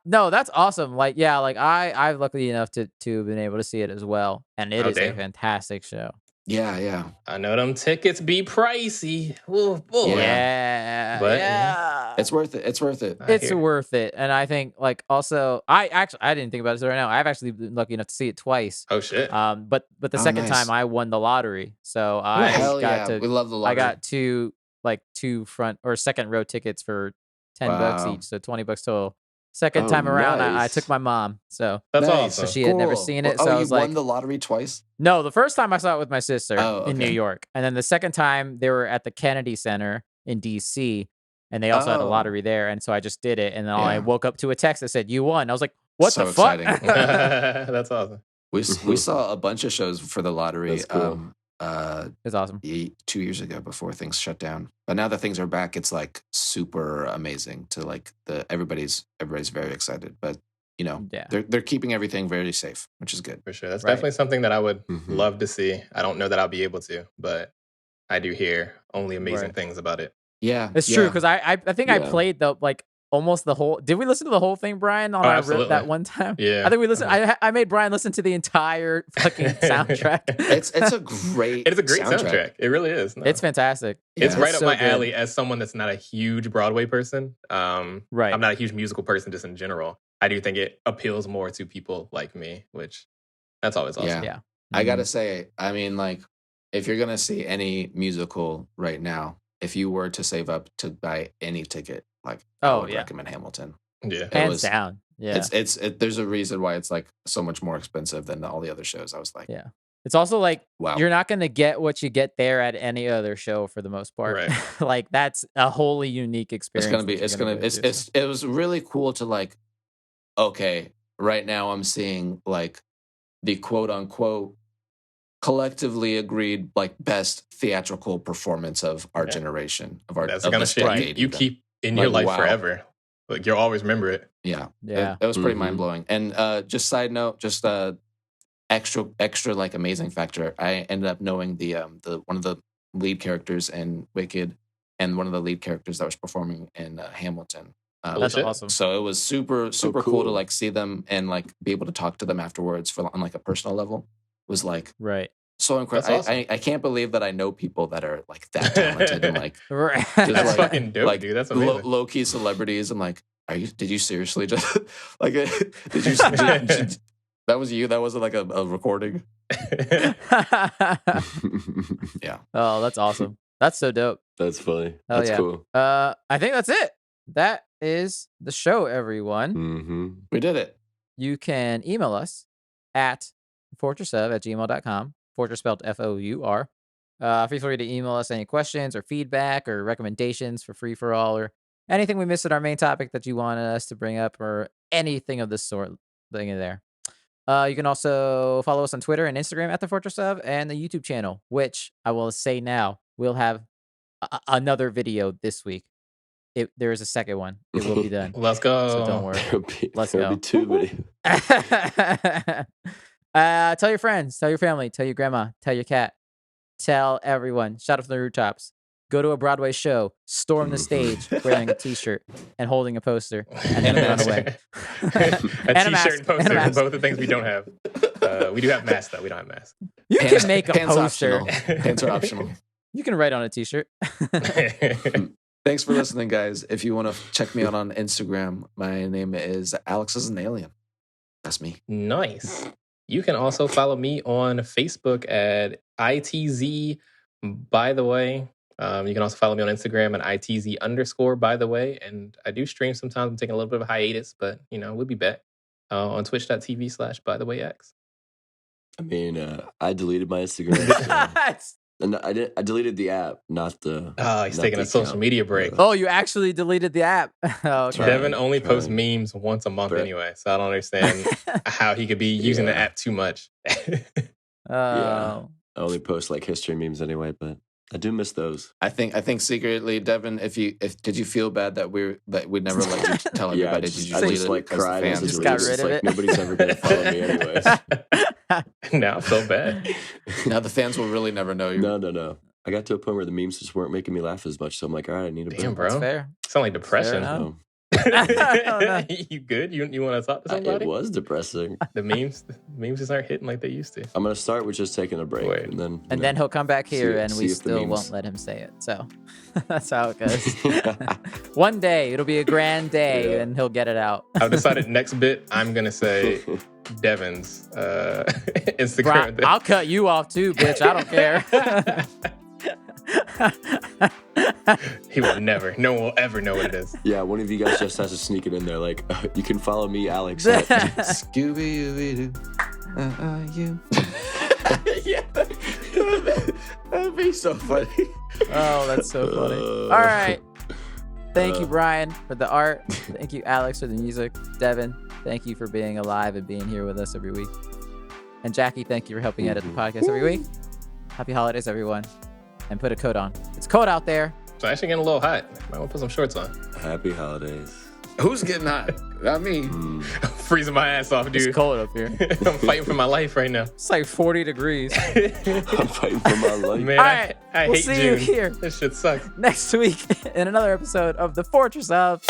No, that's awesome. Like, I'm lucky enough to have been able to see it as well, and it is a fantastic show. Yeah. I know them tickets be pricey. Oh boy. Yeah. But it's worth it. It's worth it. It's worth it. And I think also I didn't think about it right now. I've actually been lucky enough to see it twice. Oh shit. But the second time I won the lottery. So we love the lottery. I got two front or second row tickets for $10 each, so $20 total. Second time around, I took my mom. So that's awesome. So she had never seen it. So I was you won the lottery twice? No, the first time I saw it with my sister in New York. And then the second time they were at the Kennedy Center in DC, and they also had a lottery there. And so I just did it. And then I woke up to a text that said, "You won." I was like, what the fuck? That's awesome. We saw a bunch of shows for the lottery. That's cool. It's awesome. 2 years ago before things shut down. But now that things are back, it's like super amazing to like everybody's very excited. But they're keeping everything very safe, which is good. For sure. That's definitely something that I would love to see. I don't know that I'll be able to, but I do hear only amazing things about it. Yeah. It's true, because I think I played almost the whole. Did we listen to the whole thing, Brian, on that one time? Yeah, I think we listened. I made Brian listen to the entire fucking soundtrack. It's a great soundtrack. It really is. No. It's fantastic. It's right up my alley as someone that's not a huge Broadway person. Right. I'm not a huge musical person just in general. I do think it appeals more to people like me, which that's always awesome. Yeah. I gotta say, I mean, like, if you're gonna see any musical right now, if you were to save up to buy any ticket, like, I would recommend Hamilton. Yeah, hands down. Yeah, there's a reason why it's like so much more expensive than all the other shows. I was like, yeah, it's also like wow. You're not gonna get what you get there at any other show for the most part. Right. Like that's a wholly unique experience. It was really cool to like, okay, right now I'm seeing like the quote unquote collectively agreed like best theatrical performance of our generation of our. That's the kind of shit decade, you keep in your life forever. Like you'll always remember it. Yeah. Yeah. It was pretty mind blowing. And just side note, just extra like amazing factor. I ended up knowing the one of the lead characters in Wicked and one of the lead characters that was performing in Hamilton. That's awesome. So it was super cool to like see them and like be able to talk to them afterwards on like a personal level. It was like so incredible. Awesome. I can't believe that I know people that are like that talented and like that's like, fucking dope, like, dude. That's amazing. Low key celebrities. I'm like, did you seriously just like did you that was you? That wasn't like a recording. Yeah. Oh, that's awesome. That's so dope. That's funny. That's cool. I think that's it. That is the show, everyone. Mm-hmm. We did it. You can email us at fortressof@gmail.com. Fourtress spelled F-O-U-R. Feel free to email us any questions or feedback or recommendations for free for all or anything we missed in our main topic that you wanted us to bring up or anything of this sort thing in there. You can also follow us on Twitter and Instagram at the Fourtress of and the YouTube channel, which I will say now we'll have another video this week. There is a second one. It will be done. Let's go. So don't worry. There'll be 2 videos. Tell your friends, tell your family, tell your grandma, tell your cat, tell everyone. Shout out from the rooftops. Go to a Broadway show, storm the stage wearing a t-shirt and holding a poster, and then run away. A t-shirt and poster, both the things we don't have. We do have masks, though. We don't have masks. You can make a poster. Pants are optional. You can write on a t-shirt. Thanks for listening, guys. If you want to check me out on Instagram, my name is Alex is an Alien. That's me. Nice. You can also follow me on Facebook at ITZ, by the way. You can also follow me on Instagram at ITZ_ by the way. And I do stream sometimes. I'm taking a little bit of a hiatus, but, we'll be back on twitch.tv/bythewayx. I mean, I deleted my Instagram. And I deleted the app, not the. Oh, he's taking a social media break. Oh, you actually deleted the app. Okay. Devin only posts memes once a month anyway, so I don't understand how he could be using the app too much. Yeah, I only post like history memes anyway, but I do miss those. I think secretly, Devin, did you feel bad that we never let you tell everybody? Did you I just like cried and just got rid of it? Nobody's ever gonna follow me anyways. Now I feel bad. Now the fans will really never know you. No. I got to a point where the memes just weren't making me laugh as much, so I'm like, all right, I need a break. Damn, bro. That's fair. Sound like depression. No. You good? You want to talk to somebody? It was depressing. The memes just aren't hitting like they used to. I'm gonna start with just taking a break, and then he'll come back here, and we still won't let him say it. So that's how it goes. One day it'll be a grand day, and he'll get it out. I've decided next bit I'm gonna say Devin's Instagram. I'll cut you off too, bitch. I don't care. He will never. No one will ever know what it is. Yeah, one of you guys just has to sneak it in there. Like, you can follow me, Alex. Scooby-Doo. You. Yeah, that'd be so funny. Oh, that's so funny. All right. Thank you, Brian, for the art. Thank you, Alex, for the music. Devin, thank you for being alive and being here with us every week. And Jackie, thank you for helping edit the podcast every week. Happy holidays, everyone. And put a coat on. It's cold out there. It's actually getting a little hot. Might want to put some shorts on. Happy holidays. Who's getting hot? Not me. I'm freezing my ass off, dude. It's cold up here. I'm fighting for my life right now. It's like 40 degrees. I'm fighting for my life. Man, all right, I we'll hate see June. you here This shit sucks. next week in another episode of The Fourtress of...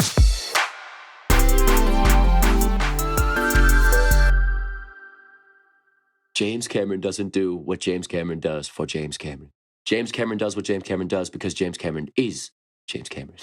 James Cameron doesn't do what James Cameron does for James Cameron. James Cameron does what James Cameron does because James Cameron is James Cameron.